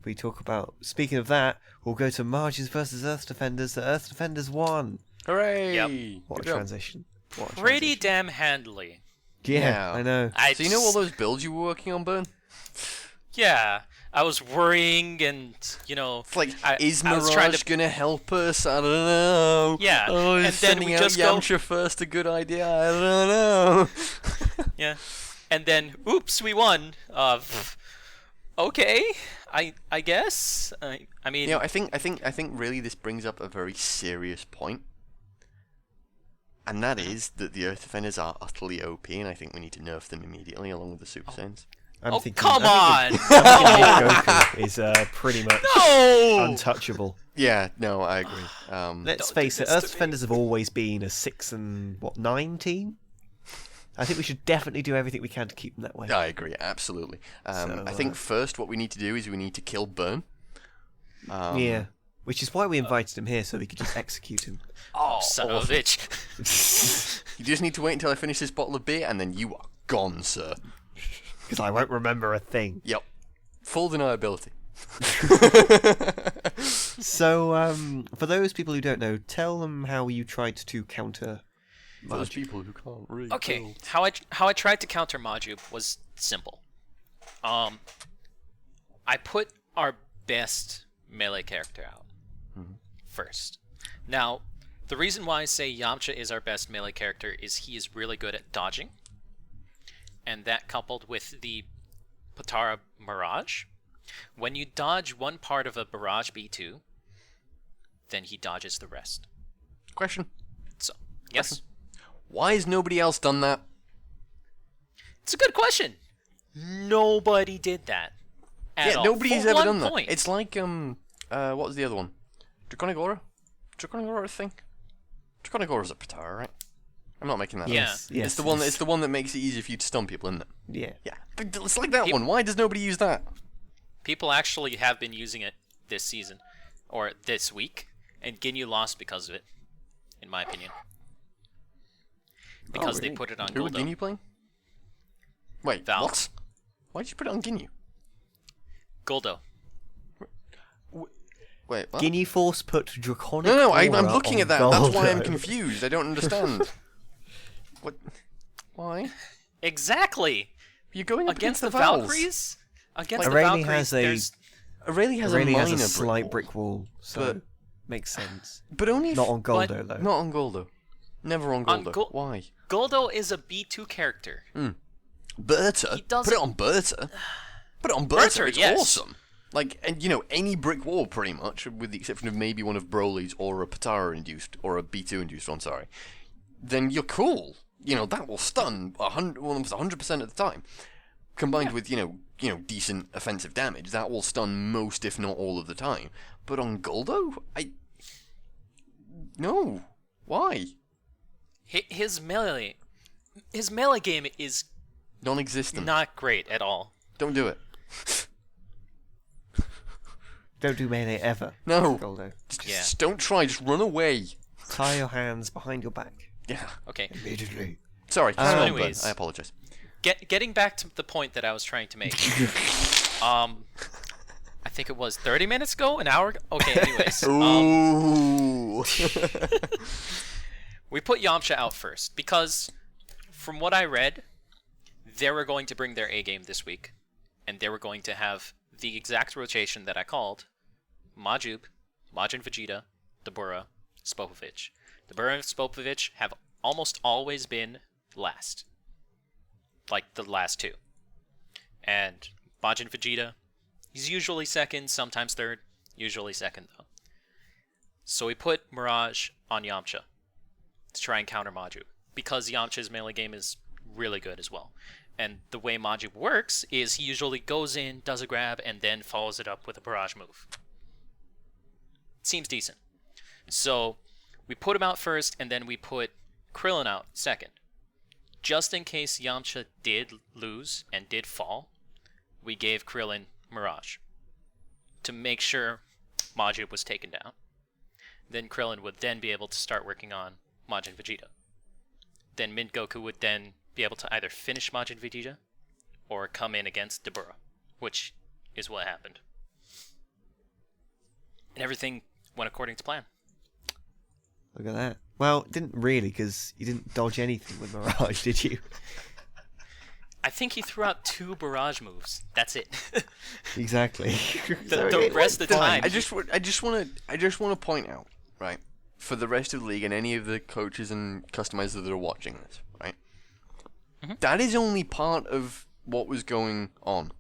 we talk about. Speaking of that, we'll go to Margins versus Earth Defenders. The Earth Defenders won. Hooray! Yep. What a Good job. transition! What a Pretty transition. damn handily. Yeah, I know. So you know all those builds you were working on, Burn? Yeah, I was worrying, and It's like, is I was Mirage trying to- gonna help us? I don't know. Yeah, Oh, is and then sending we out just go- Yamcha first a good idea? I don't know. Yeah, and then oops, we won. Okay, I guess. I mean, I think really this brings up a very serious point. And that is that the Earth Defenders are utterly OP, and I think we need to nerf them immediately along with the Super Saiyans. I'm Oh, thinking, come I'm on! thinking Goku is pretty much No! untouchable. Yeah, no, I agree. Let's Don't do face it, this to Earth me. Defenders have always been a 6 and 9 team. I think we should definitely do everything we can to keep them that way. I agree, absolutely. So, I think first what we need to do is we need to kill Burn. Yeah, which is why we invited him here, so we could just execute him. Oh, son of a bitch. You just need to wait until I finish this bottle of beer, and then you are gone, sir. Because I won't remember a thing. Yep. Full deniability. So, for those people who don't know, tell them how you tried to counter Those Marge. people who can't read. Okay, how I tried to counter Maju was simple. I put our best melee character out first. Now, the reason why I say Yamcha is our best melee character is he is really good at dodging, and that coupled with the Potara Mirage. When you dodge one part of a Barrage B2, then he dodges the rest. Question. So, yes, Why has nobody else done that? it's a good question. Nobody did that. At all. Nobody's For ever one done that. point. It's like, what was the other one? Draconigora? Draconigora, I think? Draconigora's a Potara, right? I'm not making that Yeah. up. Yes, It's the one. It's the one that makes it easier for you to stun people, isn't it? Yeah. Yeah. But it's like that Peop- one. Why does nobody use that? People actually have been using it this season, or this week, and Ginyu lost because of it, in my opinion. Because they really? put it on Who were Goldo. Ginyu playing? Wait, Val. what? Why did you put it on Ginyu? Goldo. Wait, what? Ginyu Force put Draconic No, I'm Aura looking on at that. That's why I'm Goldo. confused. I don't understand. What? Why? Exactly! You're going up Against the Vals. Valkyries? Against the Aurelie Valkyries, has a- there's... Aurelie has Aurelie a has minor a slight brick brick wall, so But- makes sense. wall. But only if... Not on but- Goldo, though. Not on Goldo. Never on On Goldo. Gol- Why? Goldo is a B2 character. Berta? He Put doesn't- it on Berta. Put it on Berta. Berta, It's yes. awesome. Like, and you know, any brick wall pretty much, with the exception of maybe one of Broly's or a Potara induced or a B2 induced one. Sorry. Then you're cool. You know that will stun 100% of the time. Combined with you know decent offensive damage, that will stun most, if not all, of the time. But on Goldo, no. Why? His melee game is Non-existent. not great at all. Don't do it. Don't do melee ever. No. Goldo. Just don't try. Just run away. Tie your hands behind your back. Yeah. Okay. Immediately. Sorry. So Burn. anyways- I apologize. Getting back to the point that I was trying to make. I think it was 30 minutes ago, an hour ago. Okay, anyways. Ooh. We put Yamcha out first because, from what I read, they were going to bring their A game this week, and they were going to have the exact rotation that I called: Majub, Majin Vegeta, Dabura, Spopovich. Dabura and Spopovich have almost always been last, like the last two, and Majin Vegeta, he's usually second, sometimes third, usually second though. So we put Mirage on Yamcha to try and counter Maju, because Yamcha's melee game is really good as well. And the way Maju works is he usually goes in, does a grab, and then follows it up with a barrage move. Seems decent. So we put him out first, and then we put Krillin out second. Just in case Yamcha did lose and did fall, we gave Krillin Mirage to make sure Maju was taken down. Then Krillin would then be able to start working on Majin Vegeta. Then Mint Goku would then be able to either finish Majin Vegeta or come in against Dabura, which is what happened. And everything went according to plan. Look at that. Well, it didn't really, because you didn't dodge anything with Mirage, did you? I think he threw out 2 barrage moves. That's it. Exactly. The rest of the time, I just want to point out, right, for the rest of the league and any of the coaches and customizers that are watching this, right, that is only part of what was going on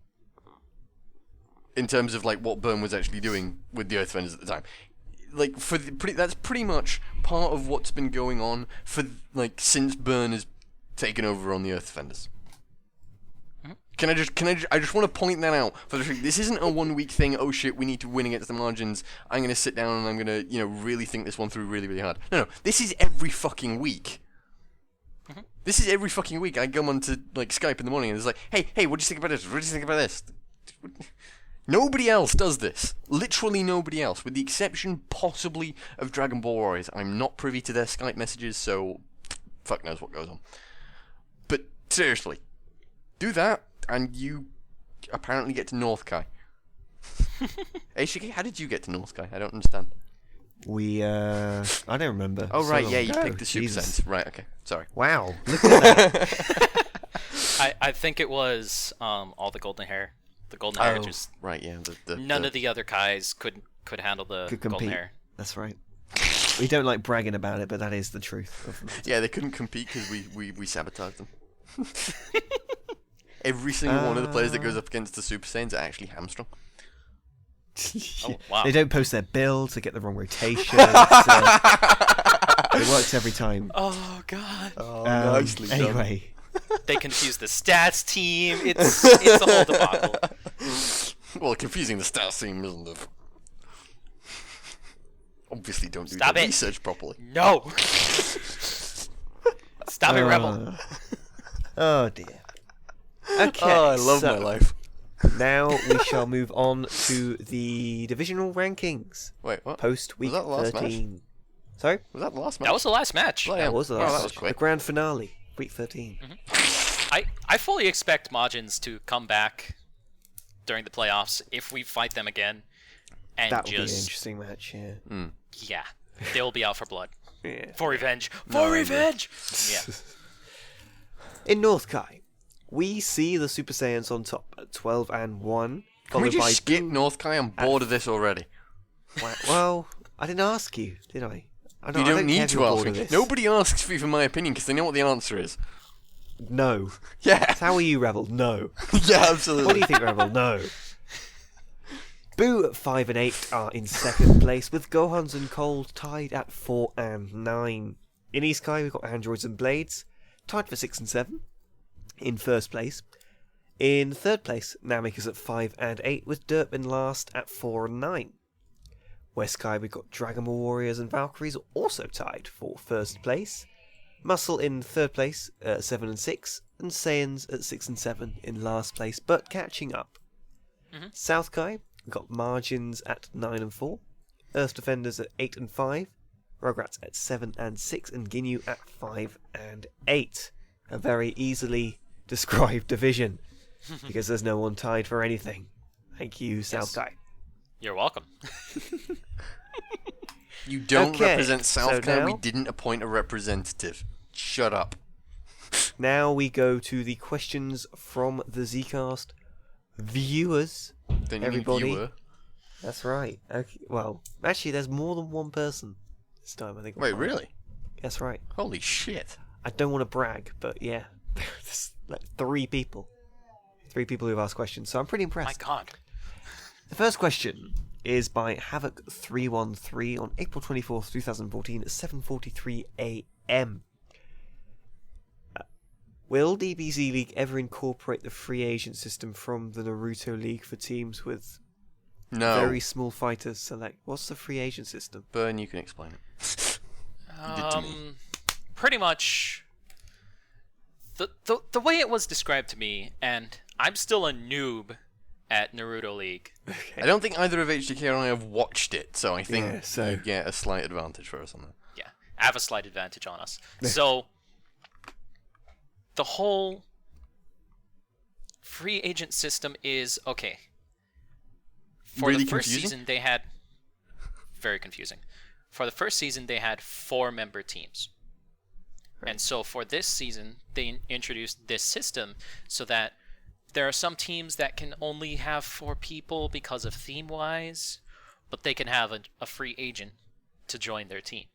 in terms of like what Burn was actually doing with the Earthbenders at the time. Like that's pretty much part of what's been going on for like since Burn has taken over on the Earthbenders. I just want to point that out for the this isn't a 1 week thing. Oh shit, we need to win against the margins. I'm gonna sit down and I'm gonna, really think this one through really, really hard. No, this is every fucking week. This is every fucking week. I go on to like Skype in the morning and it's like, hey, what do you think about this? What do you think about this? Nobody else does this. Literally nobody else, with the exception possibly of Dragon Ball Warriors. I'm not privy to their Skype messages, so fuck knows what goes on. But seriously, do that, and you apparently get to North Kai. Hey, Shiki, how did you get to North Kai? I don't understand. I don't remember. Oh, right, So yeah, long you ago. picked the Super Jesus. Sense. Right, okay, sorry. Wow, look at that. I think it was all the golden hair. The golden hair just Right, yeah. none of the other Kais could handle the Could golden compete. hair. That's right. We don't like bragging about it, but that is the truth. Of the matter. Yeah, they couldn't compete because we sabotaged them. Every single one of the players that goes up against the Super Saiyans are actually hamstrung. Oh, wow. They don't post their build to get the wrong rotation. It works every time. Oh god. Oh, Anyway, They confuse the stats team. It's a whole debacle. Well, confusing the stats team isn't it? Obviously, don't do Stop the it. research properly. No. Stop it, Rebel. Oh dear. Okay. Oh, I love so my life. Now we shall move on to the divisional rankings Wait, what? post week Was that the last match? 13. Sorry, Was that the last match? That was the last match. Oh, yeah. that was the Wow, last that was match. quick. The grand finale, week 13. I fully expect Majins to come back during the playoffs if we fight them again, and That will be an just interesting match. Yeah. yeah, they'll be out for blood, Yeah. for revenge, for revenge. Yeah. In North Kai, we see the Super Saiyans on top at 12 and 1. Can we followed by just skip North Kai? I'm bored of this already. Well, I didn't ask you, did I? I You I don't care need if to you're ask bored me. of this. Nobody asks me for my opinion because they know what the answer is. No. Yeah. How are you, Rebel? No. Yeah, absolutely. What do you think, Rebel? No. Boo at 5 and 8 are in second place, with Gohans and Cold tied at 4 and 9. In East Kai, we've got Androids and Blades, tied for 6 and 7, in first place. In third place, Namek is at 5 and 8, with Derpin last at 4 and 9. West Kai, we've got Dragon Ball Warriors and Valkyries also tied for first place. Muscle in third place at 7 and 6, and Saiyans at 6 and 7 in last place, but catching up. South Kai, we've got Margins at 9 and 4, Earth Defenders at 8 and 5, Rugrats at 7 and 6, and Ginyu at 5 and 8. A very easily described division, because there's no one tied for anything. Thank you, South Kai. You're welcome. You don't Okay, represent South so Kai. We now- didn't appoint a representative. Shut up. Now we go to the questions from the Zcast viewers. Don't you mean Everybody. viewer? That's right. Okay. Well, actually, there's more than one person this time. I think. Wait, really? That's right. Holy shit. I don't want to brag, but yeah, there's like 3 people. 3 people who've asked questions, so I'm pretty My impressed. God. The first question is by Havoc313 on April 24th, 2014 at 7:43 a.m. Will DBZ League ever incorporate the free agent system from the Naruto League for teams with No. very small fighters select? What's the free agent system? Burn, you can explain it. You did to me. Pretty much the way it was described to me, and I'm still a noob at Naruto League. I don't think either of HDK or I have watched it, so I think Yeah, so- you get a slight advantage for us on that. Yeah, I have a slight advantage on us. So the whole free agent system is okay. For Really the first confusing? season, they had very confusing. For the first season, they had 4-member teams. And so for this season, they introduced this system so that there are some teams that can only have 4 people because of theme-wise, but they can have a free agent to join their team.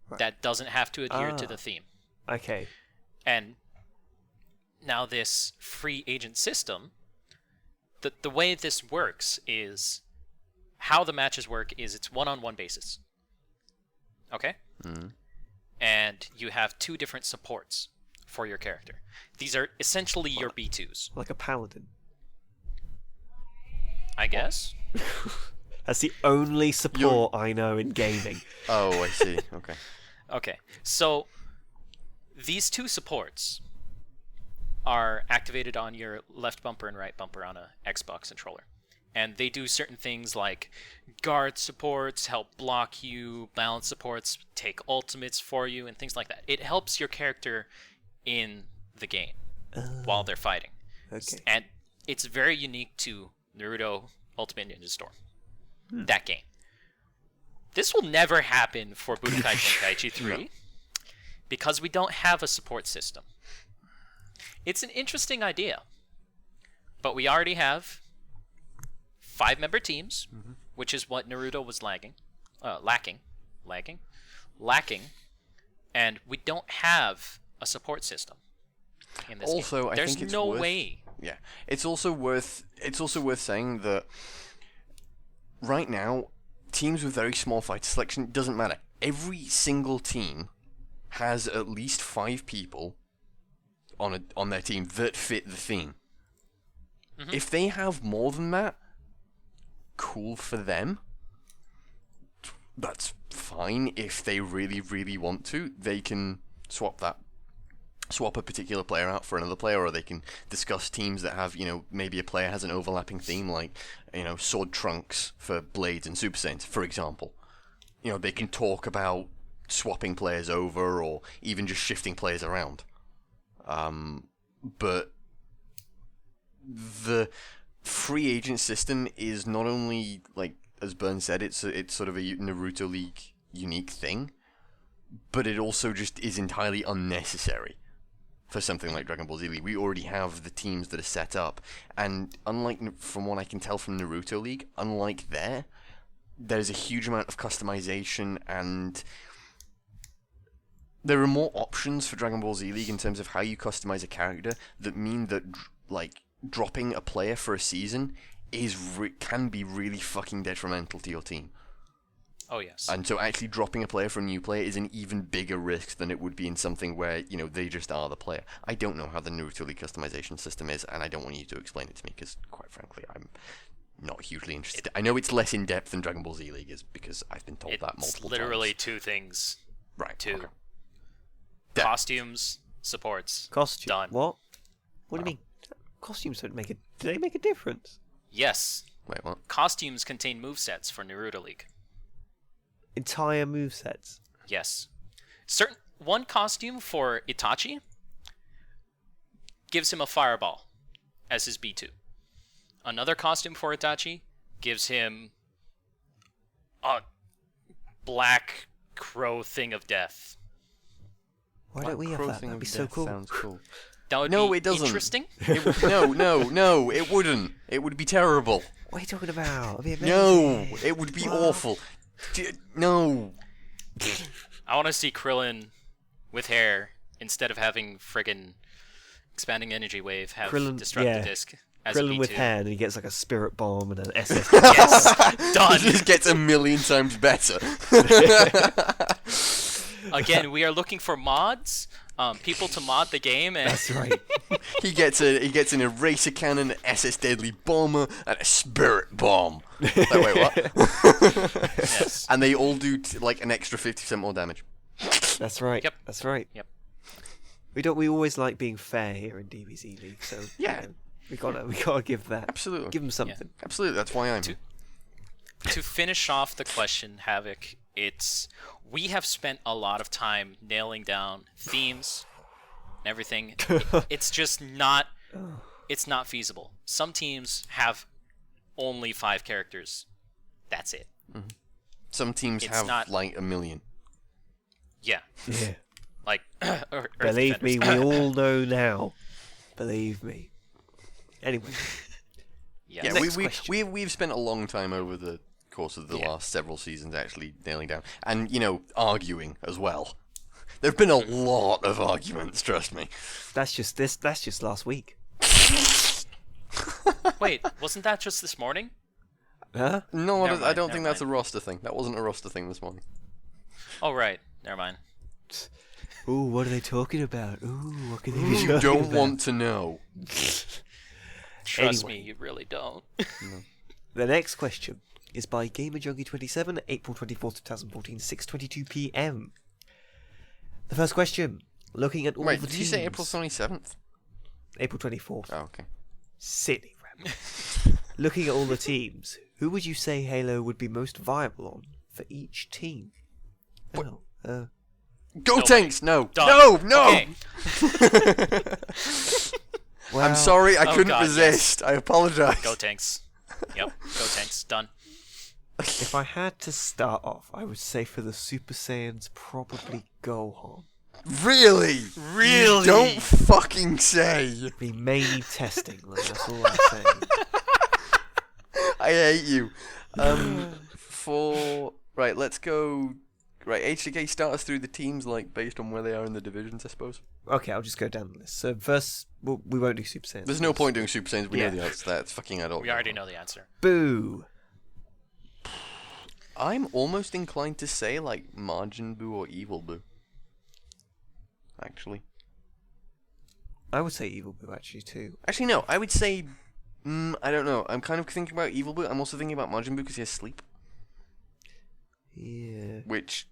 Right. That doesn't have to adhere to Ah. the theme. Okay. And now this free agent system, the way this works is, how the matches work is it's one-on-one basis. Okay? And you have 2 different supports for your character. These are essentially your B2s, Like a paladin. I guess. That's the only support I know in gaming. Oh, I see. Okay. Okay, so these two supports are activated on your left bumper and right bumper on a Xbox controller. And they do certain things like guard supports, help block you, balance supports, take ultimates for you, and things like that. It helps your character in the game while they're fighting. Okay. And it's very unique to Naruto Ultimate Ninja Storm. That game. This will never happen for Budokai Tenkaichi 3 because we don't have a support system. It's an interesting idea, but we already have 5-member teams, which is what Naruto was lacking, and we don't have a support system in this Also, game. I There's think it's no worth- way. Yeah, it's also worth saying that right now, teams with very small fighter selection doesn't matter. Every single team has at least 5 people on their team that fit the theme. If they have more than that, cool for them. That's fine. If they really, really want to, they can swap a particular player out for another player, or they can discuss teams that have, maybe a player has an overlapping theme, like, Sword Trunks for Blades and Super Saiyans, for example. They can talk about swapping players over, or even just shifting players around. But the free agent system is not only, like, as Byrne said, it's sort of a Naruto League unique thing, but it also just is entirely unnecessary for something like Dragon Ball Z League. We already have the teams that are set up, and unlike, from what I can tell from Naruto League, unlike there's a huge amount of customization, and there are more options for Dragon Ball Z League in terms of how you customize a character that mean that, like, dropping a player for a season can be really fucking detrimental to your team. Oh, yes. And so actually dropping a player for a new player is an even bigger risk than it would be in something where, they just are the player. I don't know how the Naruto League customization system is, and I don't want you to explain it to me, because, quite frankly, I'm not hugely interested. I know it's less in-depth than Dragon Ball Z League is, because I've been told that multiple It's literally times. 2 things. Right, 2. okay. Costumes, supports. Costume. Done. What? What do you mean? Costumes don't make it. Do they make a difference? Yes. Wait, what? Costumes contain movesets for Naruto League. Entire movesets. Yes. One costume for Itachi gives him a fireball as his B2. Another costume for Itachi gives him a black crow thing of death. Why don't we have Crow that? Thing That'd of be so Death cool. Sounds cool. That would No, be it doesn't. interesting. No, it wouldn't. It would be terrible. What are you talking about? It'd be No, amazing. it would be What? awful. No. I want to see Krillin with hair instead of having friggin' expanding energy wave have Krillin- disrupt yeah. the disc as a Krillin with B2. hair, and he gets like a spirit bomb and an SS. Yes, done. It just gets a million times better. Again, we are looking for mods, people to mod the game, and That's right. He gets an eraser cannon, an SS Deadly Bomber, and a Spirit Bomb. Oh, wait, what? yes. And they all do like an extra 50% more damage. That's right. Yep. That's right. Yep. We always like being fair here in DBZ League, so Yeah. we gotta give that. Absolutely. Give them something. Absolutely, that's why I'm here. To finish off the question, Havoc, we have spent a lot of time nailing down themes and everything. It's just not feasible. Some teams have only 5 characters. That's it. Some teams It's have not- like a million. Yeah. Yeah. Like Earth Believe me, Defenders. we all know now. Believe me. Anyway, Yes. Yeah, Next question. we've spent a long time over the course of the Yeah. last several seasons actually nailing down, and arguing as well. There've been a lot of arguments, trust me. that's just last week. Wait, wasn't that just this morning? Huh? No, Never I don't mind, think never that's a roster thing. That wasn't a roster thing this morning. Oh right, never mind. Ooh, what are they talking about? Ooh, what can they be You talking don't about? want to know. Trust Anyway. me, you really don't. The next question is by GamerJunkie27, April 24th, 2014, 6:22 p.m. The first question, looking at all Wait, the did teams... you say April 27th? April 24th. Oh, okay. Silly rabbit. Looking at all the teams, who would you say Halo would be most viable on for each team? What? Well, Go Nobody. Tanks! No! Done. No! Okay. well, I'm sorry, I Oh, couldn't God, resist. I apologise. Go Tanks. Yep. Go Tanks. Done. If I had to start off, I would say for the Super Saiyans, probably Gohan. Really? Really? Don't fucking say. Be mainly testing, like, that's all I'm saying. I hate you. Right, let's go. Right, HDK, start us through the teams, like, based on where they are in the divisions, I suppose. Okay, I'll just go down the list. So first, well, we won't do Super Saiyans. There's no point doing Super Saiyans, we know Yeah. the answer. That's fucking adult. We already know the answer. Boo! I'm almost inclined to say, like, Majin Buu or Evil Buu. Actually. I would say Evil Boo, actually, too. Actually, no, I would say. I don't know. I'm kind of thinking about Evil Buu. I'm also thinking about Majin Buu because he has sleep, Yeah. which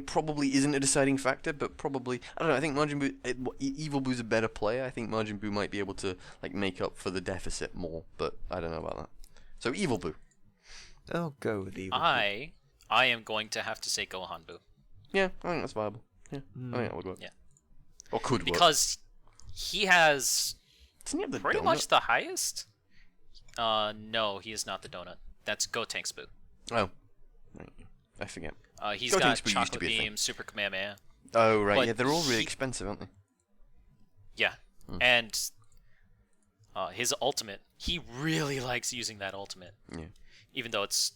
probably isn't a deciding factor, but probably. I don't know. I think Majin Buu. Evil Buu's a better player. I think Majin Buu might be able to like make up for the deficit more, but I don't know about that. So Evil Buu. I'll go with Evil Boo. I am going to have to say Gohan Boo. Yeah, I think that's viable. Yeah, I think that would work. Yeah. Or could work. Because he has Doesn't he have the pretty donut? much the highest. No, he is not the donut. That's Gotenks Boo. Oh, right. I forget. He's Gotenks got Boo used to Chocolate be a thing. Beam, Super Kamehameha. Oh right, But yeah, they're all really he- expensive, aren't they? Yeah, and his ultimate. He really likes using that ultimate, Yeah. even though it's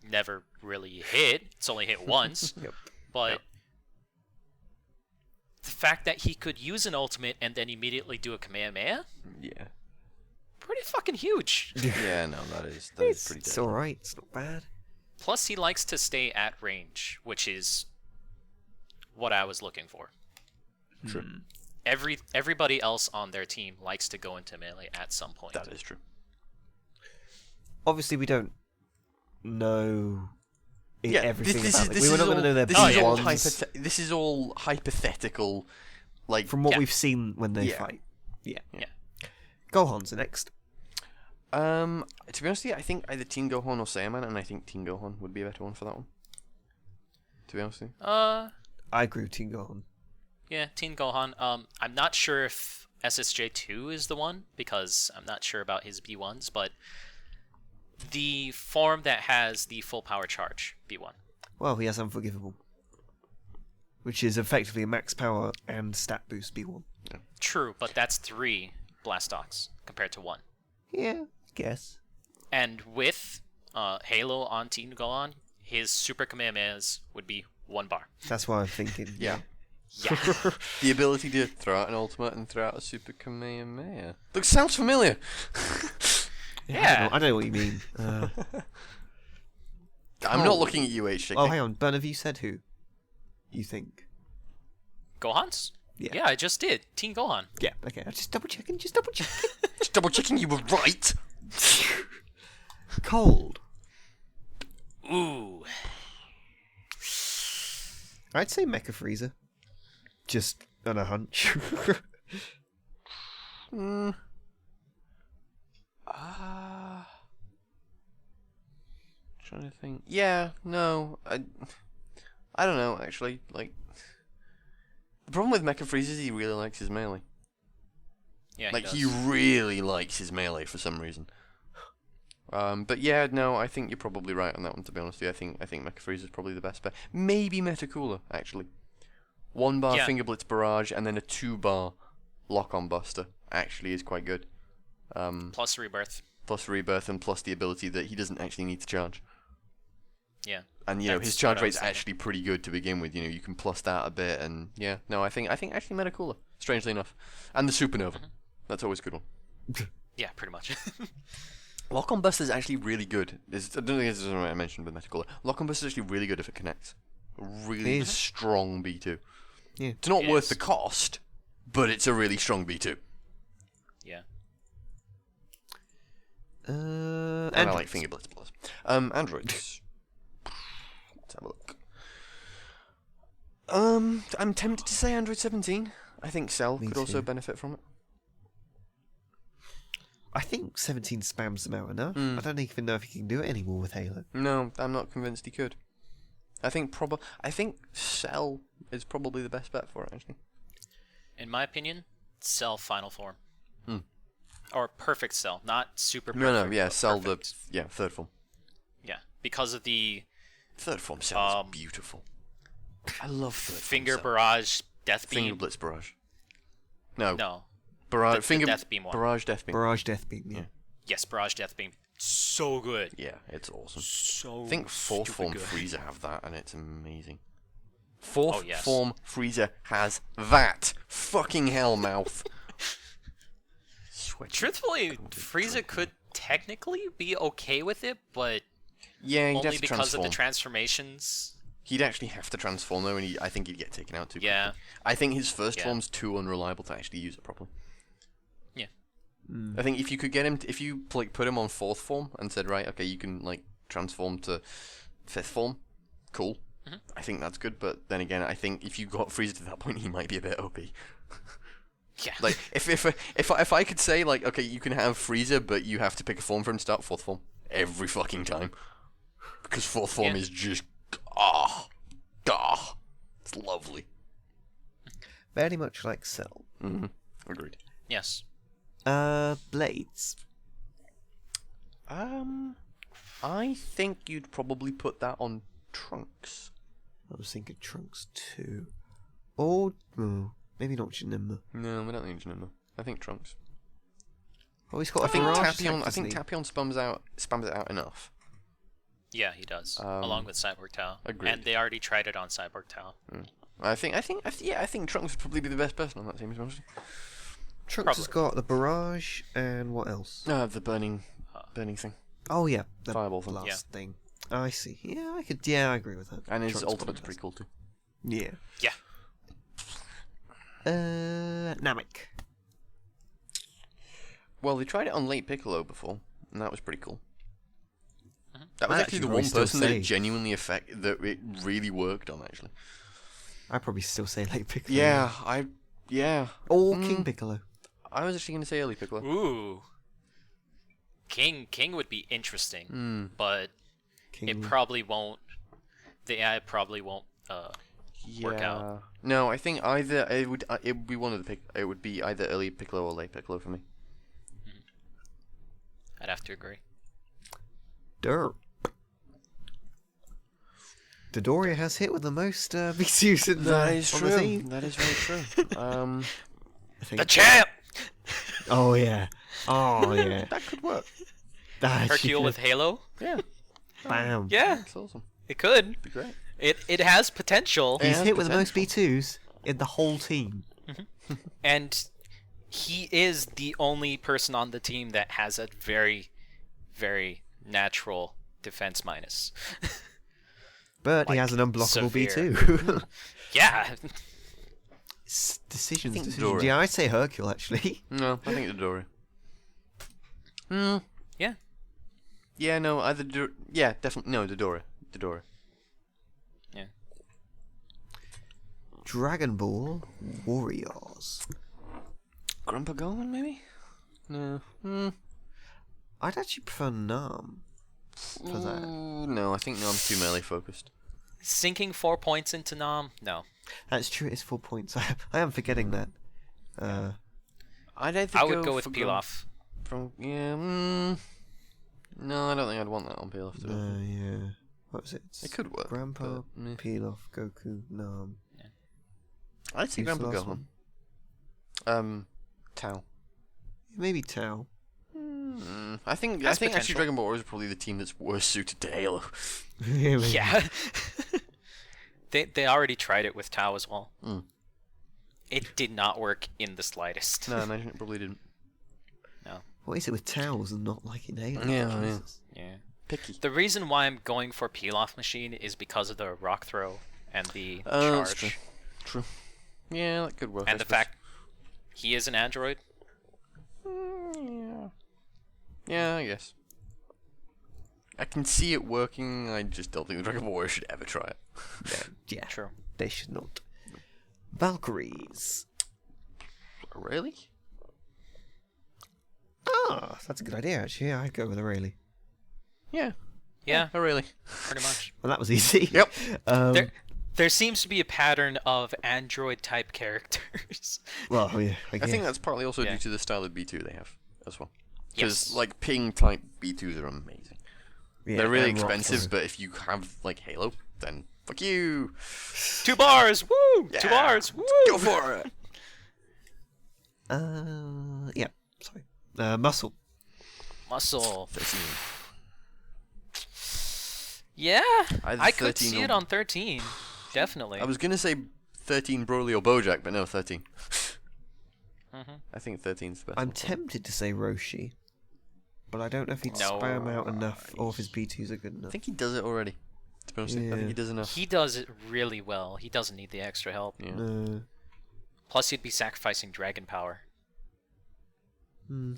never really hit. It's only hit once. Yep. But Yep. the fact that he could use an ultimate and then immediately do a Kamehameha, Yeah. pretty fucking huge. Yeah, no, that is It's, pretty it's dead. alright, it's not bad. Plus, he likes to stay at range, which is what I was looking for. True. Everybody else on their team likes to go into melee at some point. That is true. Obviously, we don't know everything this about is, it. We're not going to know their this big is all ones this is all hypothetical, like from what Yeah. we've seen when they Yeah. fight. Yeah. Yeah. Gohan's the next. To be honest with you, I think either Teen Gohan or Saiyaman, and I think Teen Gohan would be a better one for that one. To be honest with you. I agree with Team Gohan. Yeah, Teen Gohan. I'm not sure if SSJ2 is the one because I'm not sure about his B1s, but the form that has the full power charge B1. Well, he has Unforgivable, which is effectively a max power and stat boost B1. True, but that's 3 Blastox compared to 1. Yeah, I guess. And with Halo on Teen Gohan, his Super Kamehamehas would be 1 bar. That's why I'm thinking. Yeah. Yeah. The ability to throw out an ultimate and throw out a Super Kamehameha. Look, sounds familiar. Yeah. I know what you mean. I'm not looking at you, HJK. Oh, hang on. Ben, have you said who you think? Gohan's? Yeah. Yeah, I just did. Teen Gohan. Yeah, okay. I'm just double checking. Just double checking. Just double checking you were right. Cold. Ooh. I'd say Mecha Freezer. Just on a hunch. Trying to think. Yeah, no, I don't know actually. Like, the problem with Mecha Freeze is he really likes his melee. Yeah, Like he he does. really likes his melee for some reason. But yeah, no, I think you're probably right on that one. To be honest with you, I think Mecha Freeze is probably the best bet. Maybe Metacooler actually. 1 bar Yeah. Finger Blitz Barrage and then a 2 bar Lock On Buster actually is quite good. Plus Rebirth. Plus Rebirth and plus the ability that he doesn't actually need to charge. Yeah. And you know That's his charge what I was rate's thinking. actually pretty good to begin with. You know you can plus that a bit, and yeah, no, I think actually Metacooler, strangely enough, and the Supernova. That's always a good one. Yeah, pretty much. Lock On Buster is actually really good. I don't think this is what I mentioned with Metacooler. Lock On Buster is actually really good if it connects. Really It is. strong B2. Yeah. It's not It worth is. the cost, but it's a really strong B2. Yeah. And I like Finger Blitz Plus. Androids. Let's have a look. I'm tempted to say Android 17. I think Cell Me could also too. benefit from it. I think 17 spams them out enough. Hmm. I don't even know if he can do it anymore with Halo. No, I'm not convinced he could. I think Cell is probably the best bet for it, actually. In my opinion, Cell final form. Hmm. Or perfect Cell, not super perfect. No, yeah, but Cell perfect. third form. Yeah, because of the Third form Cell Um, is beautiful. I love third finger form Cell. barrage, death beam. Finger Blitz Barrage. No, No. Barrage, the Finger Death Beam one. Barrage Death Beam. Barrage Death Beam, yeah. Yeah. Yes, barrage, death beam. So good. Yeah, it's awesome. So I think fourth stupid form good. Freezer have that, and it's amazing. Fourth Oh, yes. form Freezer has that. Fucking hell, mouth. Sweaty. Truthfully, Frieza could technically be okay with it, but Yeah, he'd only have to because transform. of the transformations. He'd actually have to transform though, and I think he'd get taken out too Yeah. quickly. I think his first Yeah. form's too unreliable to actually use it properly. Yeah. I think if you could get him, if you like put him on fourth form and said, right, okay, you can like transform to fifth form, cool. Mm-hmm. I think that's good, but then again, I think if you got Frieza to that point, he might be a bit OP. Yeah. Like if I could say like, okay, you can have Frieza, but you have to pick a form for him to start fourth form every fucking time, because fourth form Yeah. is just it's lovely. Very much like Cell. Agreed. Yes. Blades. I think you'd probably put that on Trunks. I was thinking Trunks too. Or, maybe not Janemba. No, we don't think Janemba. I think Trunks. Oh, he's got I a think barrage Tapion. attack, I think doesn't he? Tapion spams it out enough. Yeah, he does, along with Cyborg Tao. agreed. And they already tried it on Cyborg Tao. I think Trunks would probably be the best person on that team, to be honest. Trunks has got the barrage and what else? The burning thing. Oh yeah, the Fireball thing. blast thing. I see. Yeah, I agree with that. And his Trunks ultimate's probably pretty cool too. has. Yeah. Yeah. Namek. Well, they tried it on Late Piccolo before, and that was pretty cool. That I'd was actually actually the probably one still person that say- it genuinely that it really worked on, actually. I'd probably still say late Piccolo. Yeah. Or King Piccolo. I was actually going to say early Piccolo. Ooh. King would be interesting, but King. it probably won't. The AI probably won't work out. No, I think either it would be one of the it would be either early Piccolo or late Piccolo for me. I'd have to agree. Derp. Dodoria has hit with the most BCUs in That is on the true. team. That is very true. I think. The champ! Oh yeah. Oh yeah. That could work. That Hercule with Halo? Yeah, bam. Yeah, that's awesome. it could. Be great. It has potential, He's has hit with the most potential. B2s in the whole team. and he is the only person on the team that has a very, very natural defense minus. But he Like, has an unblockable severe. B2. Yeah, Decisions. Dora. Yeah, I'd say Hercule actually. No, I think Dodoria. yeah. Yeah, no, either yeah, definitely no, Dodoria. Yeah. Dragon Ball Warriors. Grandpa Gohan, maybe? No. I'd actually prefer Nam for that. No, I think Nam's too melee focused. Sinking 4 points into Nam? No. That's true. It's 4 points. I am forgetting that. I'd either I would go with for Pilaf. From yeah. No, I don't think I'd want that on Pilaf. To be. Yeah. What was it? It could work. Grandpa, but, meh. Pilaf, Goku, Nam. I'd say Who's the Grandpa last Gohan. one? Tao. Maybe Tao. I think Has actually potential. Dragon Ball Warriors is probably the team that's worse suited to Halo. Really? Yeah. They already tried it with Tao as well. It did not work in the slightest. No, I imagine it probably didn't. What is it with Taos and not like in Halo? Yeah, yeah. Jesus. Yeah. Picky. The reason why I'm going for Pilaf Machine is because of the rock throw and the That's charge. true. Yeah, that could work. I And the suppose. fact he is an android. Yeah. Yeah, I guess. I can see it working. I just don't think the Dragon Ball Warriors should ever try it. Yeah, True. they should not. Valkyries. Really? Ah, that's a good idea, actually. Yeah, I'd go with a Rayleigh. Yeah. Yeah, Really. pretty much. Well, that was easy. Yep. There seems to be a pattern of android type characters. Well, yeah, I I guess. think that's partly also Yeah. due to the style of B2 they have as well. Because Yes. like ping type B2s are amazing. Yeah, They're really and Rock expensive, Thrower. but if you have like Halo, then fuck you. 2 bars, woo! 2 Yeah. bars, woo! Go for it. Yeah, sorry. Muscle. Muscle. 13. Yeah, Either I could 13 see or- it on 13. Definitely. I was gonna say 13 Broly or Bojack, but no, 13. Mhm. I think 13's the best. I'm one. tempted to say Roshi, but I don't know if he'd No. spam out enough or if his B2s are good I enough. think he does it already. To be honest, I Yeah. think he does enough. He does it really well. He doesn't need the extra help. Yeah. Plus, he'd be sacrificing dragon power.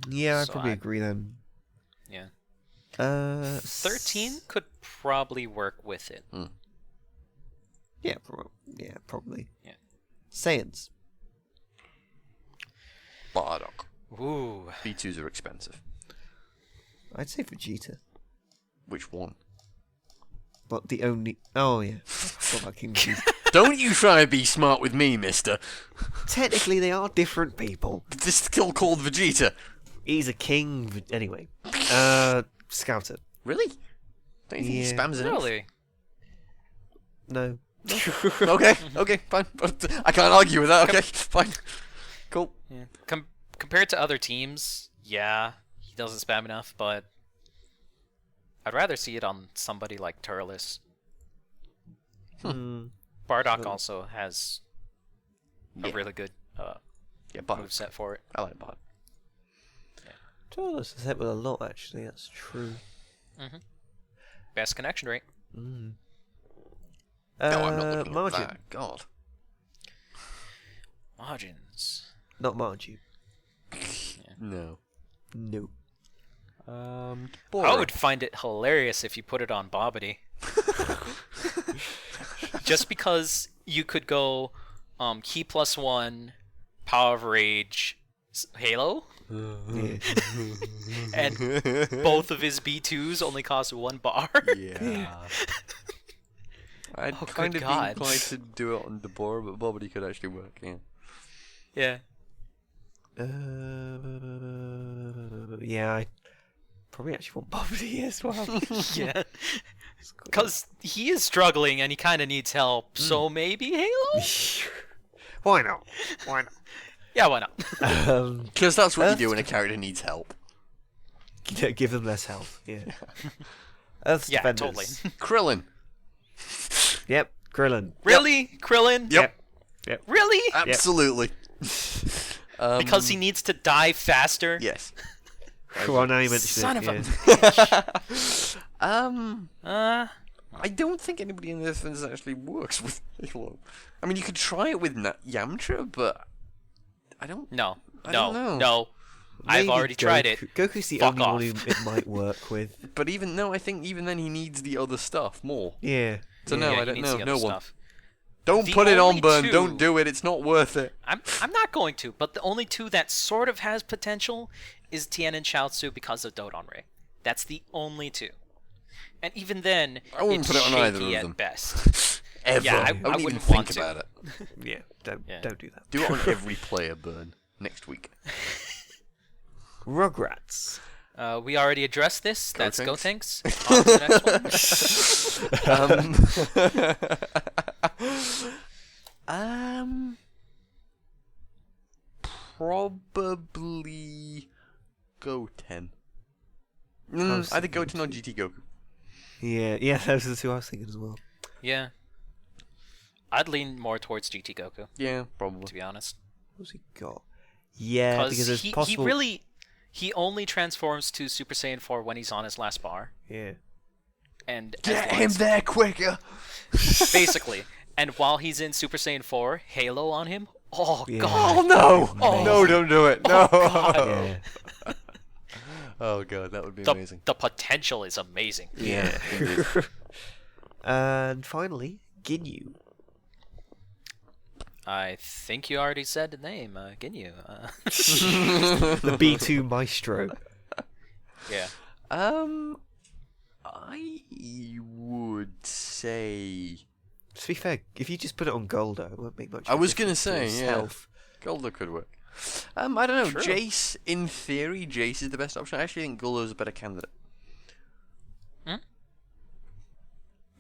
Yeah, I'd So probably I- agree then. Yeah. 13? could probably work with it. Yeah, probably. Yeah. Saiyans. Bardock. Ooh. B2s are expensive. I'd say Vegeta. Which one? But the only... Oh, yeah. What about King Vegeta? Don't you try to be smart with me, mister. Technically, they are different people. This is still called Vegeta. He's a king... Anyway. Scouter. Really? Don't you think he Yeah. spams enough? Really? No. Okay, fine. I can't argue with that. Okay, fine. Cool. Yeah. Compared to other teams, yeah, he doesn't spam enough, but I'd rather see it on somebody like Turles. Bardock also has a Yeah. really good Yeah, Bard. moveset for it. I like Bard. Turles has hit with a lot, actually. That's true. Best connection rate. No, I'm not looking Margin. at that. God. Margins. Not Margin. No. No. I would find it hilarious if you put it on Bobbity. Just because you could go Key +1, Power of Rage, Halo, Yeah. and both of his B2s only cost 1 bar. Yeah. I'd Oh, good kind of be God. inclined to do it on Deborah, but Bobbity could actually work, yeah. Yeah. Yeah, I probably actually want Bobbity as well. Yeah. Because he is struggling and he kind of needs help, so maybe Halo? Why not? Why not? Yeah, why not? Because that's what you do Earth- when a character needs help. Give them less health. Yeah. Earth's Yeah, Defenders. totally. Krillin. Yep. Krillin. Really? Krillin? Yep. Really? Absolutely. Because he needs to die faster? Yes. Well, now you mentioned Son it. of a yeah. I don't think anybody in this actually works with Halo. I mean, you could try it with Yamcha, but I don't. No. I No. don't know. No. I've Maybe already tried it. Goku's the Fuck only off. one who it might work with. But even no, I think even then he needs the other stuff more. Yeah. So yeah. no, Yeah, I he don't needs know. the No other one. stuff. Don't The put it on only burn. two- Don't do it. It's not worth it. I'm not going to, but the only two that sort of has potential is Tien and Chaozu because of Dodonray. That's the only two. And even then, I wouldn't it's put it on either shaky of at them. best. Ever. Yeah, I wouldn't even wouldn't think want to. about it. Yeah. Don't do that. Do it on every player burn next week. Rugrats. We already addressed this. That's Gotenks. Gotenks. On to the next one. Probably Goten. was Either thinking Goten or GT Goku. Yeah, those are the two I was thinking as well. Yeah. I'd lean more towards GT Goku, Yeah, probably. to be honest. What's he got? Yeah, because there's he possible. he only transforms to Super Saiyan 4 when he's on his last bar. Yeah. And Get as long him as- there quicker! basically. And while he's in Super Saiyan 4, Halo on him, Oh Yeah. god. Oh no! Oh. No, don't do it. No. Yeah. Oh god, that would be The, amazing. the potential is amazing. Yeah. indeed. And finally, Ginyu. I think you already said the name, Ginyu. The B2 Maestro. Yeah. I would say To be fair, if you just put it on Goldo, it won't make much. I of a was gonna difference to say, his yeah. health. Goldo could work. I don't know. True. Jace, in theory, Jace is the best option. I actually think Goldo's a better candidate. Hmm? I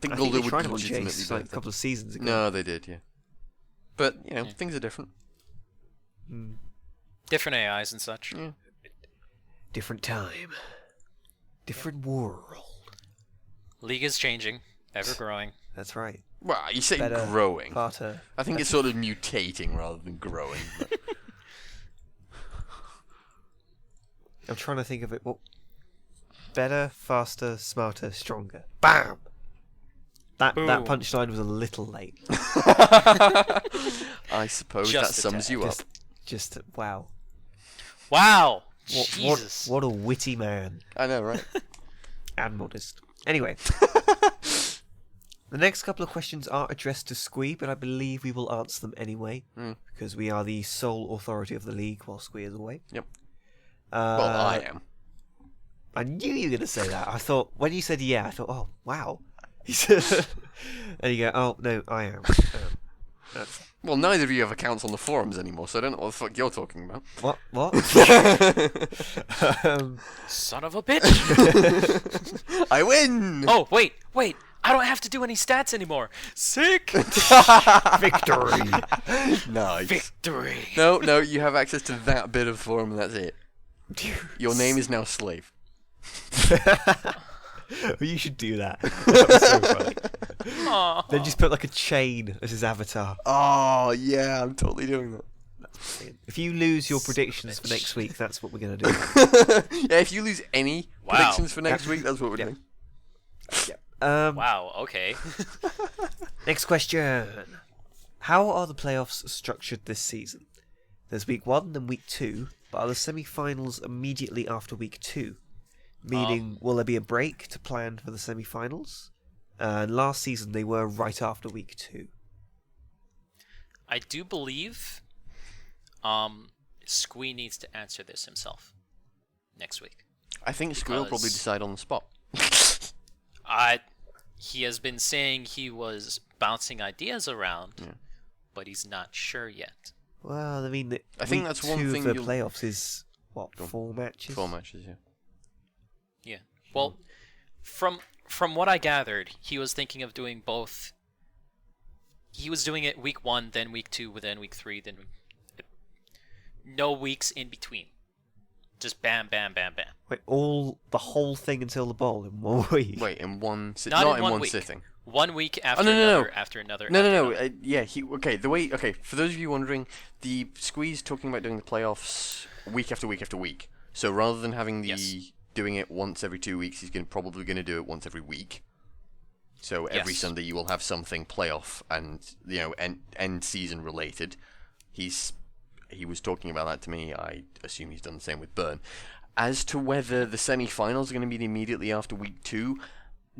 think I Goldo think they would tried him on legitimately Jace be like a better. couple of seasons ago. No, they did, yeah. But you know, Yeah. things are different. Mm. Different AIs and such. Yeah. Different time. Different world. League is changing, ever growing. That's right. Well, you say Better, growing. Faster. I think it's sort of mutating rather than growing. but- I'm trying to think of it. Well, better, faster, smarter, stronger. Bam! That Boom. punchline was a little late. I suppose Just that a sums tad. you up. Just wow. Wow! What, Jesus. what a witty man. I know, right? And modest. Anyway. The next couple of questions are addressed to Squee, but I believe we will answer them anyway, because we are the sole authority of the league while Squee is away. Yep. Well, I am. I knew you were going to say that. I thought, when you said yeah, I thought, oh, wow. He said, and you go, oh, no, I am. That's- Well, neither of you have accounts on the forums anymore, so I don't know what the fuck you're talking about. What? Son of a bitch! I win! Oh, wait! I don't have to do any stats anymore! Sick! Victory! Nice. Victory! No, you have access to that bit of forum and that's it. Your name is now Slave. You should do that. That was so funny. Aw. Then just put like a chain as his avatar. Oh, yeah, I'm totally doing that. If you lose your predictions for next week, that's what we're going to do. Yeah, if you lose any Wow. predictions for next week, that's what we're doing. Wow, okay. Next question. How are the playoffs structured this season? There's week 1 and week 2, but are the semi-finals immediately after week 2? Meaning, will there be a break to plan for the semi-finals? Last season, they were right after week 2. I do believe Squee needs to answer this himself next week. I think Squee will probably Because- decide on the spot. He has been saying he was bouncing ideas around, but he's not sure yet. Well, I mean, I think week that's one 2 thing of the you'll- playoffs is, what, Go on. 4 matches? 4 matches, yeah. Yeah. Well, from what I gathered, he was thinking of doing both. He was doing it week 1, then week 2, then week 3, then no weeks in between. Just bam, bam, bam, bam. Wait, the whole thing until the bowl in 1 week? Wait, in one sitting? Not Not in in 1 one week. sitting. 1 week after no, no, another, no. after another. No, after no, no. another. Yeah, okay. For those of you wondering, the Squeeze talking about doing the playoffs week after week after week. So rather than having Yes. doing it once every 2 weeks, he's probably going to do it once every week. So every Yes. Sunday you will have something playoff and end season related. He was talking about that to me. I assume he's done the same with Burn. As to whether the semi-finals are going to be immediately after week 2,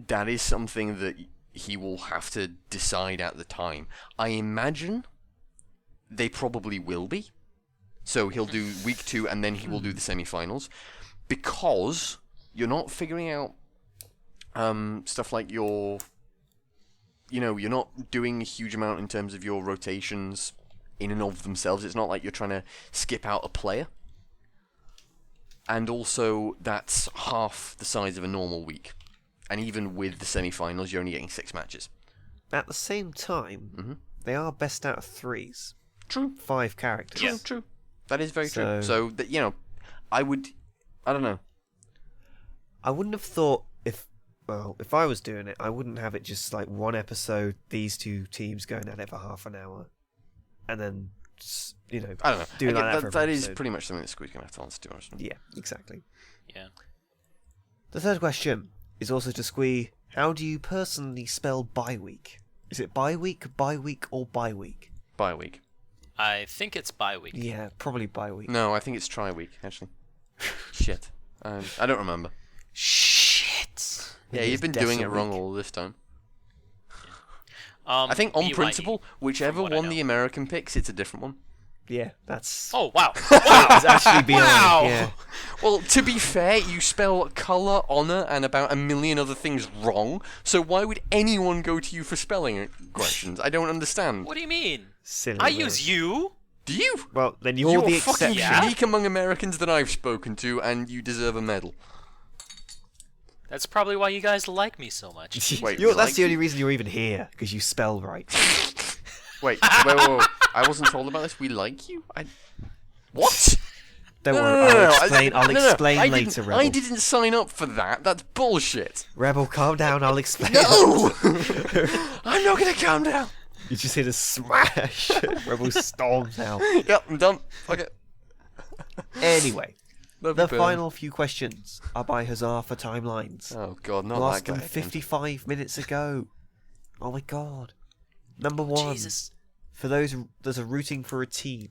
that is something that he will have to decide at the time. I imagine they probably will be. So he'll do week 2 and then he will do the semi-finals. Because you're not figuring out stuff like you're not doing a huge amount in terms of your rotations in and of themselves. It's not like you're trying to skip out a player. And also, that's half the size of a normal week. And even with the semi-finals, you're only getting 6 matches. At the same time, they are best out of 3s. True. 5 characters. Yeah. True. That is very true. So- So, that I don't know. I wouldn't have thought if I was doing it, I wouldn't have it just like one episode, these 2 teams going at it for half an hour, and then, I don't know. do it like that for that every is episode. pretty much something that Squeeze going to have to answer to, honestly. Yeah, exactly. Yeah. The third question is also to Squee. How do you personally spell bye week? Is it bye week, or bye week? Bye week. I think it's bi-week. Yeah, probably bi-week. No, I think it's tri-week, actually. Shit. I don't remember. Shit. Yeah, It you've is been doing it Dessa wrong week. all this time. I I think on principle, whichever what I one know. the American picks, it's a different one. Yeah, that's... Oh, wow. It's actually beyond... Wow. Yeah. Well, to be fair, you spell colour, honour, and about a million other things wrong, so why would anyone go to you for spelling questions? I don't understand. What do you mean? Silly. I word. use you. Do you? Well, then you're, You're the fucking exception. Yeah? unique among Americans that I've spoken to, and you deserve a medal. That's probably why you guys like me so much. Wait, You're, we that's like the you? only reason you're even here, because you spell right. Wait. I wasn't told about this. We like you? What? Don't No, worry, no, no, no, I'll explain, no, I'll no, explain I later, didn't, Rebel. I didn't sign up for that. That's bullshit. Rebel, calm down, I'll explain. No! I'm not gonna calm down. You just hear the smash. Rebel storms out. Yep, I'm done. Fuck it. Anyway, Love the you, Burn. final few questions are by Huzzah for Timelines. Oh god, not We'll that ask guy them again. 55 minutes ago. Oh my god. Number one. Jesus. For those that are rooting for a team,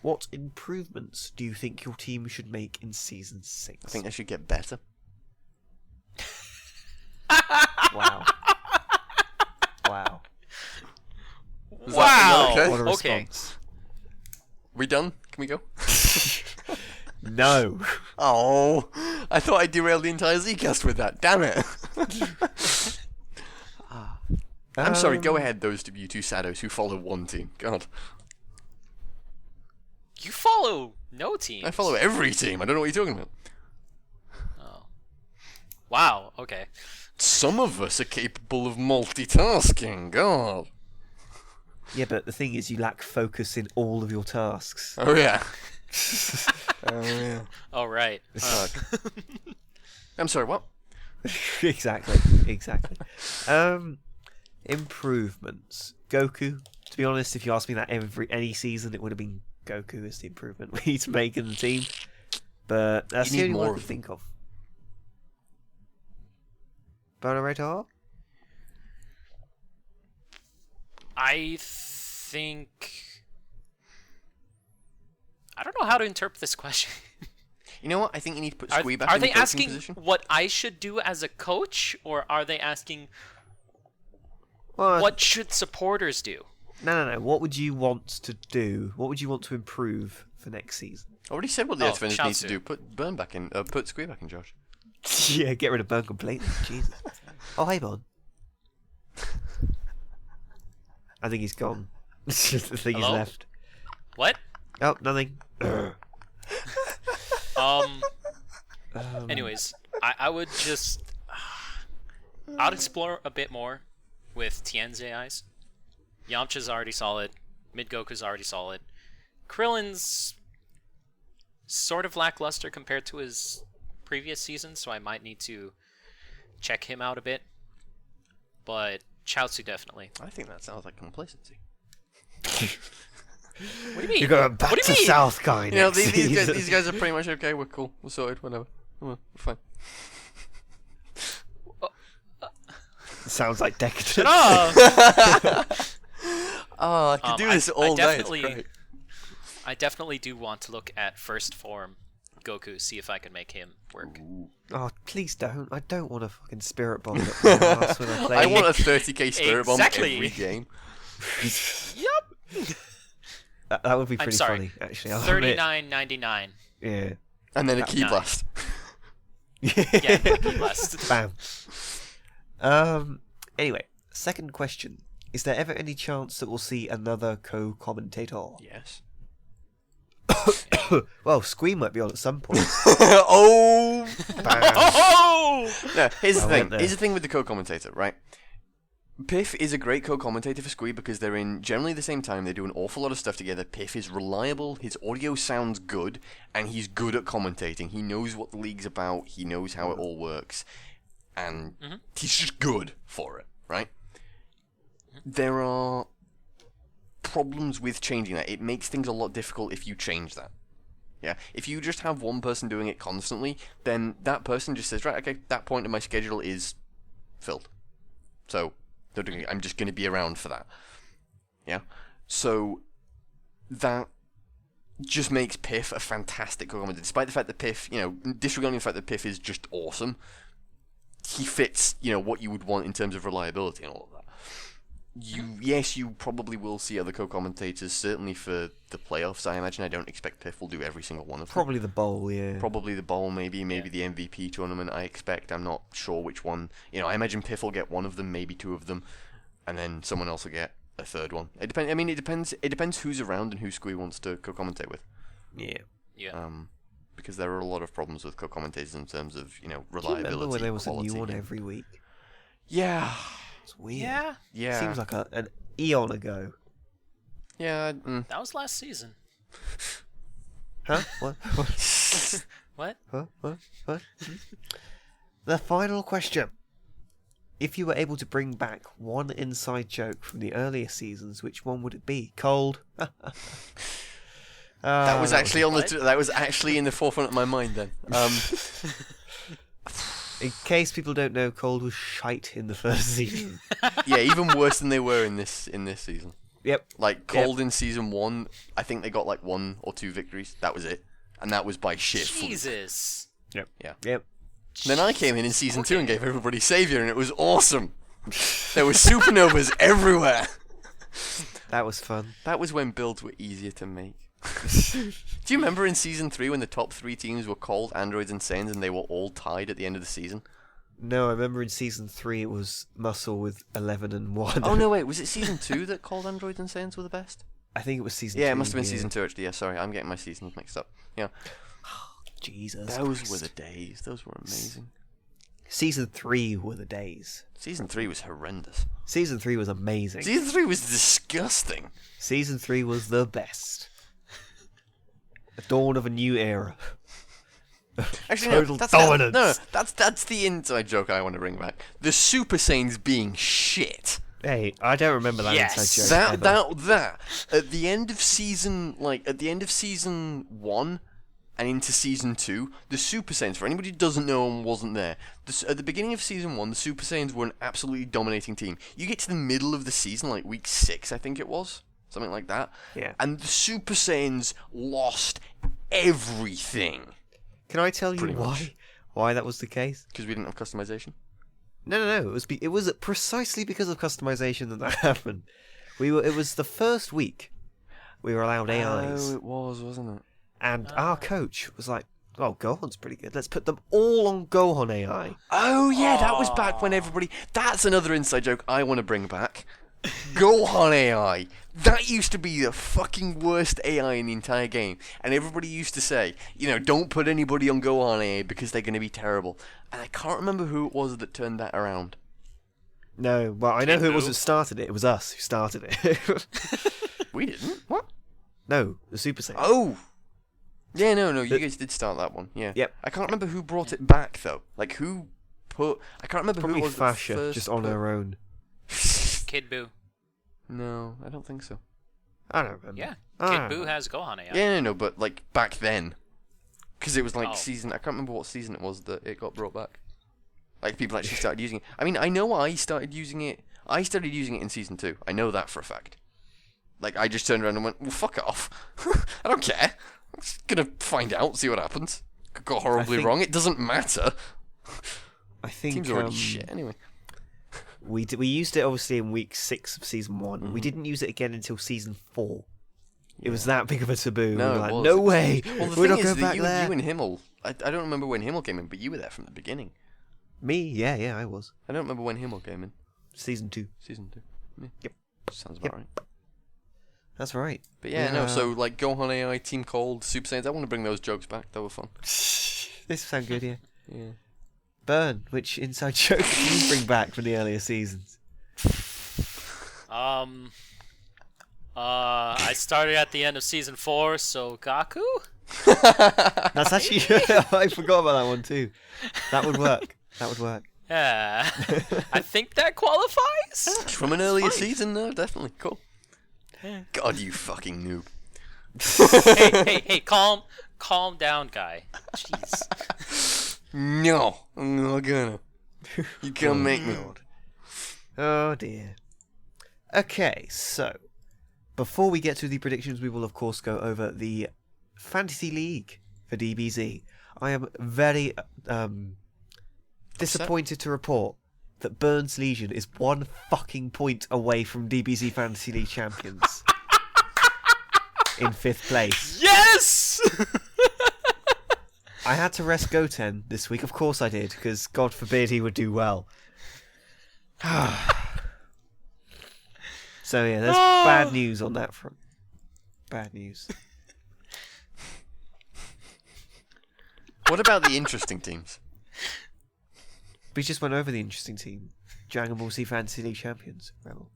what improvements do you think your team should make in Season 6? I think they should get better. Wow. Wow. Is Wow. that okay? What a Okay. response. We done? Can we go? No. Oh, I thought I derailed the entire Zcast with that. Damn it. I'm sorry, go ahead, those of you two saddos who follow one team. God. You follow no team. I follow every team. I don't know what you're talking about. Oh. Wow. Okay. Some of us are capable of multitasking. God. Yeah, but the thing is, you lack focus in all of your tasks. Oh, yeah. Oh, yeah. All right. Fuck. I'm sorry, what? Exactly. Improvements. Goku. To be honest, if you asked me that any season, it would have been Goku as the improvement we need to make in the team. But that's You the need only one I more can of think of. Bonaretor? I think. I don't know how to interpret this question. You know what? I think you need to put Are, Squee back are in the they coaching asking position. what I should do as a coach, or are they asking Well, what should supporters do? No. What would you want to do? What would you want to improve for next season? I already said what the Oh, Earth needs to Chaozu. do. Put Burn back in. Put Squee back in, Josh. Yeah, get rid of Burn completely. Jesus. Oh, hey, Bon. I think he's gone. I think he's Hello? left. What? Oh, nothing. Anyways, I would just. I'd explore a bit more with Tien's AIs. Yamcha's already solid. Mid Goku's already solid. Krillin's sort of lackluster compared to his previous season, so I might need to check him out a bit. But Chaozu definitely. I think that sounds like complacency. What do you mean? You're going back what do to you mean? South Guy You know, next season. these guys are pretty much okay. We're cool. We're sorted. Whatever. We're fine. Sounds like decadent. Shut up! Oh, I could do this all day. It's definitely- great. I definitely do want to look at first form Goku, see if I can make him work. Oh, please don't. I don't want a fucking spirit bomb up my ass when I play. I want a 30k spirit bomb Exactly. every game. Yep. That would be I'm pretty sorry. funny, actually. I'll admit. $39.99. Yeah. And then a That's key nice. blast. Yeah, Goku blast. Bam. Anyway, second question. Is there ever any chance that we'll see another co-commentator? Yes. Well, Squee might be on at some point. Oh! Bam. Oh! No, here's the I thing. went there. Here's the thing with the co-commentator, right? Piff is a great co-commentator for Squee because they're in generally the same time. They do an awful lot of stuff together. Piff is reliable. His audio sounds good, and he's good at commentating. He knows what the league's about. He knows how it all works, and he's just good for it, right? There are problems with changing that. It makes things a lot difficult if you change that. Yeah, if you just have one person doing it constantly, then that person just says, right, okay, that point in my schedule is filled. So, I'm just going to be around for that. Yeah? So, that just makes Piff a fantastic commentator. Despite the fact that Piff, disregarding the fact that Piff is just awesome, he fits, what you would want in terms of reliability and all of that. You probably will see other co-commentators, certainly for the playoffs, I imagine. I don't expect Piff will do every single one of them. Probably the bowl, yeah. Probably the bowl, maybe the MVP tournament, I expect. I'm not sure which one. I imagine Piff will get one of them, maybe two of them, and then someone else will get a third one. It depends who's around and who Squee wants to co-commentate with. Yeah. Because there are a lot of problems with co-commentators in terms of, reliability. Do you remember when there was a quality, new one every week? Yeah. It's weird. Yeah. Seems like an eon ago. Yeah. That was last season. Huh? What? What? What? The final question. If you were able to bring back one inside joke from the earlier seasons, which one would it be? Cold? That was actually that was actually in the forefront of my mind then. In case people don't know, Cold was shite in the first season. Yeah, even worse than they were in this season. Yep. Like Cold in season 1, I think they got like 1 or 2 victories. That was it, and that was by sheer fluke. Jesus. Yep. Yeah. Yep. Then I came in season 2 and gave everybody Savior, and it was awesome. There were supernovas everywhere. That was fun. That was when builds were easier to make. Do you remember in season 3 when the top 3 teams were Cold, Androids, and Saiyans, and they were all tied at the end of the season? No, I remember in season 3 it was Muscle with 11 and 1. Oh no, wait, was it season 2 that Cold, Androids, and Saiyans were the best? I think it was season 2. Yeah, it must have been season 2 actually. Yeah, sorry, I'm getting my seasons mixed up. Yeah. Jesus Those Christ. were the days. Those were amazing. Season 3 were the days. Season 3 was horrendous. Season 3 was amazing. Season 3 was disgusting. Season 3 was the best. The dawn of a new era. Actually, Total no, dominance. that's the inside joke I want to bring back. The Super Saiyans being shit. Hey, I don't remember that Yes. inside joke. That at the end of season 1 and into season 2, the Super Saiyans, for anybody who doesn't know and wasn't there, at the beginning of season 1, the Super Saiyans were an absolutely dominating team. You get to the middle of the season, like week 6, I think it was, something like that. Yeah. And the Super Saiyans lost everything. Can I tell you Pretty why? much. Why that was the case? Because we didn't have customization. No. It was precisely because of customization that happened. It was the first week we were allowed AIs, Oh, it was, wasn't it? and our coach was like, "Oh, Gohan's pretty good. Let's put them all on Gohan AI." Oh yeah, that was back when everybody... That's another inside joke I want to bring back. Gohan AI. That used to be the fucking worst AI in the entire game. And everybody used to say, don't put anybody on Gohan AI because they're going to be terrible. And I can't remember who it was that turned that around. No, well, I know who it was Who? that started it. It was us who started it. We didn't. What? No, the Super Saiyan. Oh! Yeah, no, you guys did start that one. Yeah. Yep. I can't remember who brought it back, though. Like, who put... I can't remember Probably who it was Fascia, that first just on put- her own. Kid Buu. No, I don't think so. I don't remember. Yeah. I Kid don't Buu know. has Gohan AI. Yeah, no, but like back then, because it was like Oh. season. I can't remember what season it was that it got brought back. Like people actually started using it. I mean, I know I started using it. I started using it in season 2. I know that for a fact. Like I just turned around and went, "Well, fuck off. I don't care. I'm just gonna find out, see what happens. Could go horribly think- wrong. It doesn't matter. I think Team's already shit anyway." we used it obviously in week 6 of season 1. Mm-hmm. We didn't use it again until season 4. It was that big of a taboo. No, we were it like, was. no way. Well, the We're thing not is going that back you there. and Himmel. I don't remember when Himmel came in, but you were there from the beginning. Me? Yeah, I was. I don't remember when Himmel came in. Season 2. Season 2. Yeah. Yep. Sounds about right. That's right. But yeah, no, so like Gohan AI, Team Cold, Super Saiyans, I want to bring those jokes back. They were fun. This sound good, yeah. Yeah. Burn, which inside joke did you bring back from the earlier seasons? I started at the end of season 4, so Gaku? That's actually... I forgot about that one too. That would work. Yeah. I think that qualifies? From an earlier season, no, definitely. Cool. God, you fucking noob. hey, calm down, guy. Jeez. No, I'm not gonna. You can't make me. Oh dear. Okay, so before we get to the predictions, we will of course go over the Fantasy League for DBZ. I am very disappointed to report that Burns Legion is 1 fucking point away from DBZ Fantasy League champions. In 5th place. Yes! I had to rest Goten this week. Of course I did, because God forbid he would do well. So yeah, there's bad news on that front. Bad news. What about the interesting teams? We just went over the interesting team. Dragon Ball Z Fantasy League champions. Rebel.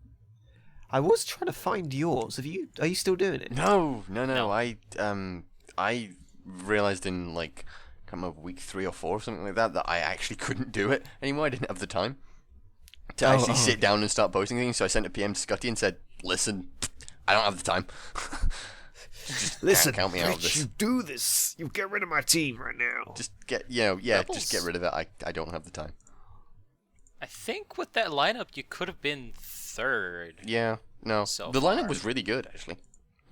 I was trying to find yours. Are you still doing it? No. No. I realized in like, I can't remember, week 3 or 4 or something like that I actually couldn't do it anymore. I didn't have the time to actually sit down and start posting things. So I sent a PM to Scotty and said, "Listen, I don't have the time. Just Listen, count me out of this. you do this. You get rid of my team right now." Just get, Rebels. just get rid of it. I don't have the time. I think with that lineup, you could have been 3rd. Yeah, no. So the lineup far. was really good, actually.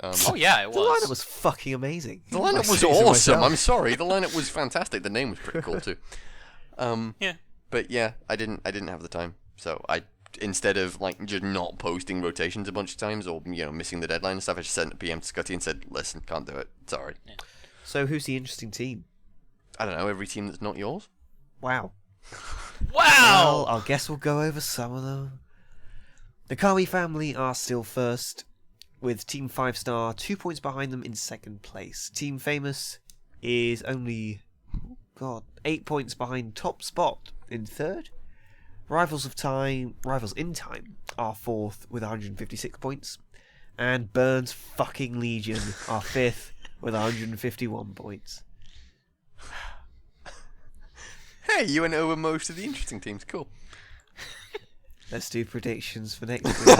Oh yeah, it The was. lineup was fucking amazing. The lineup was I say so awesome. myself. I'm sorry, the lineup was fantastic. The name was pretty cool too. Yeah. But yeah, I didn't have the time. So I, instead of like just not posting rotations a bunch of times or missing the deadline and stuff, I just sent a PM to Scotty and said, "Listen, can't do it. Sorry." So who's the interesting team? I don't know, every team that's not yours. Wow. Wow! Well, I guess we'll go over some of them. The Kami family are still first, with Team 5 Star 2 points behind them in 2nd place. Team Famous is only 8 points behind Top Spot in 3rd. Rivals in Time are 4th with 156 points. And Burns fucking Legion are 5th with 151 points. Hey, you went over most of the interesting teams. Cool. Let's do predictions for next week.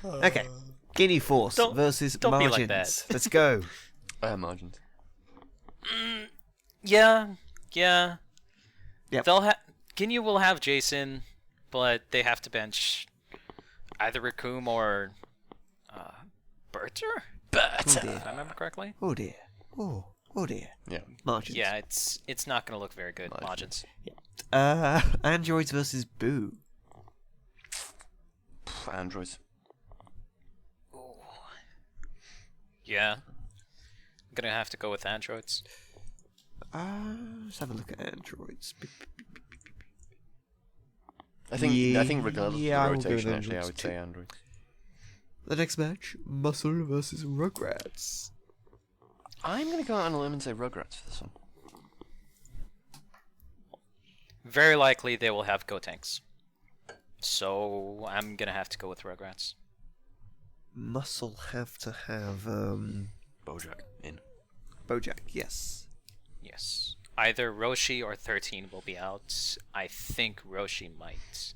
Okay. Guinea Force versus don't be Margins. like that. Let's go. Margins. Yeah. Yep. Ginyu will have Jason, but they have to bench either Raccoon or Berter? If I remember correctly. Oh dear. Oh dear. Yeah. Margins. Yeah, it's not going to look very good. Margins. Androids versus Boo. Androids. Yeah. I'm going to have to go with androids. Let's have a look at androids. I think regardless yeah, I of will the go with rotation, actually, I androids would too. say androids. The next match, Muscle versus Rugrats. I'm gonna go out on a limb and say Rugrats for this one. Very likely they will have Gotenks. So I'm going to have to go with Rugrats. Muscle have to have Bojack in. Bojack, yes. Yes. Either Roshi or 13 will be out. I think Roshi might.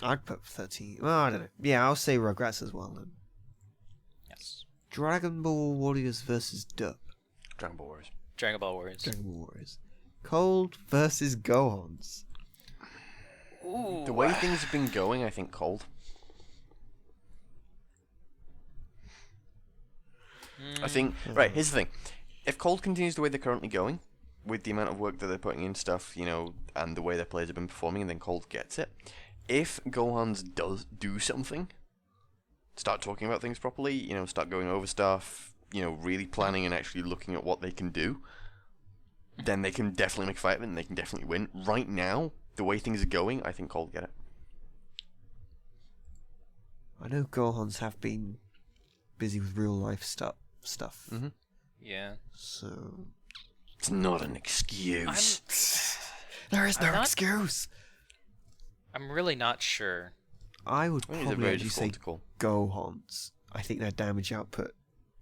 I'd put 13. Well, I don't know. Yeah, I'll say Rugrats as well then. Yes. Dragon Ball Warriors versus Dub. Dragon Ball Warriors. Dragon Ball Warriors. Dragon Ball Warriors. Cold versus Gohans. Ooh. The way things have been going, I think Cold. I think, right, here's the thing. If Cold continues the way they're currently going, with the amount of work that they're putting in stuff, and the way their players have been performing, and then Cold gets it, if Gohans does do something, start talking about things properly, start going over stuff, really planning and actually looking at what they can do, then they can definitely make a fight of it, and they can definitely win. Right now, the way things are going, I think Cold get it. I know Gohans have been busy with real life stuff. Mm-hmm. Yeah. So It's not an excuse. there is no I'm not- excuse. I'm really not sure. I would I think it's probably very actually say difficult to call. Gohans. I think their damage output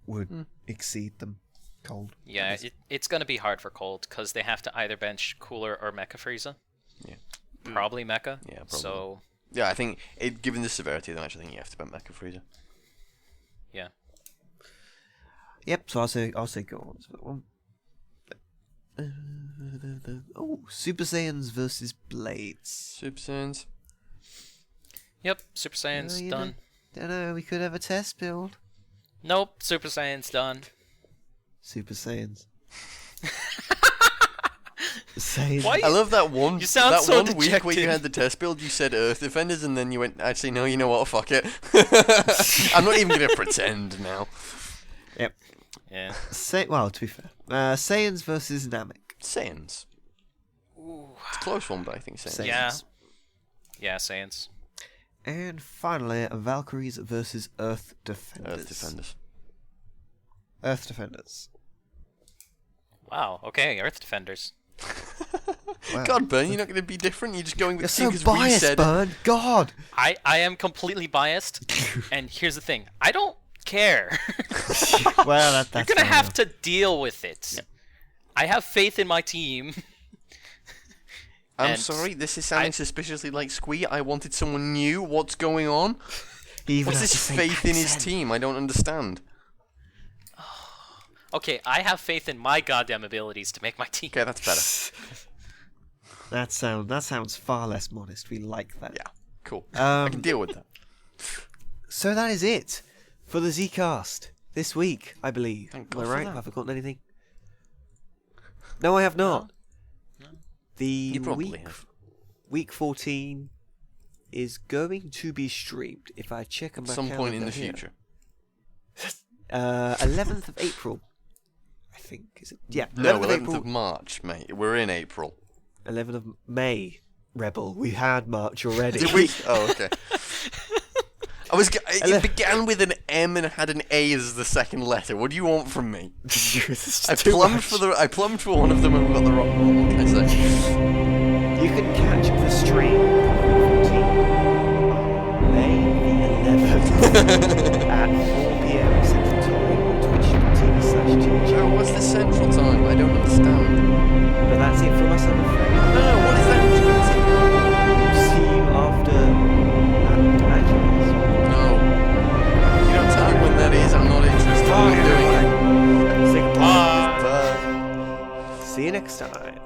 would exceed them. Cold. Yeah, it's going to be hard for Cold because they have to either bench Cooler or Mecha Frieza. Yeah. Probably Mecha. Yeah, probably. So, Yeah, I think, given the severity of the match, I think you have to bet Mecha Frieza. yeah. Yep. So I'll say Gohans for that one. Oh, Super Saiyans versus Blades. Super Saiyans. Yep, Super Saiyan's you done. Don't know. We could have a test build. Nope, Super Saiyan's done. Super Saiyans. Saiyans. Why? I love that one. You sound that so one week where you dejected. had the test build. You said Earth Defenders, and then you went. Actually, no. You know what? Fuck it. I'm not even gonna pretend now. Yep. Yeah. Well, to be fair, Saiyans versus Namek. Saiyans. It's a close one, but I think Saiyans. Saiyans. Yeah. Yeah, Saiyans. And finally, Valkyries versus Earth Defenders. Earth Defenders. Earth Defenders. Wow. Okay, Earth Defenders. Wow. God, Burn, you're not going to be different. You're just going with You're the so team 'cause we biased, said. Burn. God. I am completely biased, and here's the thing: I don't care. Well, that's You're gonna fair have enough. to deal with it. I have faith in my team. I'm and sorry, this is sounding suspiciously like Squee. I wanted someone new. What's going on? He even What's has this to say faith in his accent. team? I don't understand. Okay, I have faith in my goddamn abilities to make my team. Okay, that's better. That sounds far less modest. We like that. Yeah, cool. I can Um, deal with that. so that is it for the Zcast this week, I believe. Thank Am God I for right? that. Have I forgotten anything? No, I have not. No. The You probably have. week 14 is going to be streamed. If I check on my Some point in calendar the here. future. 11th of April, I think. Is it? Yeah, No, 11th of 11th April. of March, mate. We're in April. 11th of May. Rebel. We had March already. Did we? Oh, okay. It Ele- began with an M and had an A as the second letter. What do you want from me? It's I too plumbed much. I plumbed for one of them and got the wrong one. What can I say? You can catch the stream of 14 May the 11th at 4 p.m. Central Time on twitch.tv/TG. Oh, what's the central time? I don't understand. But that's it from us, I'm afraid. No, what is that? See you after that match. No. You don't tell me when that is. I'm not interested in doing it. Say goodbye. Bye. See you next time.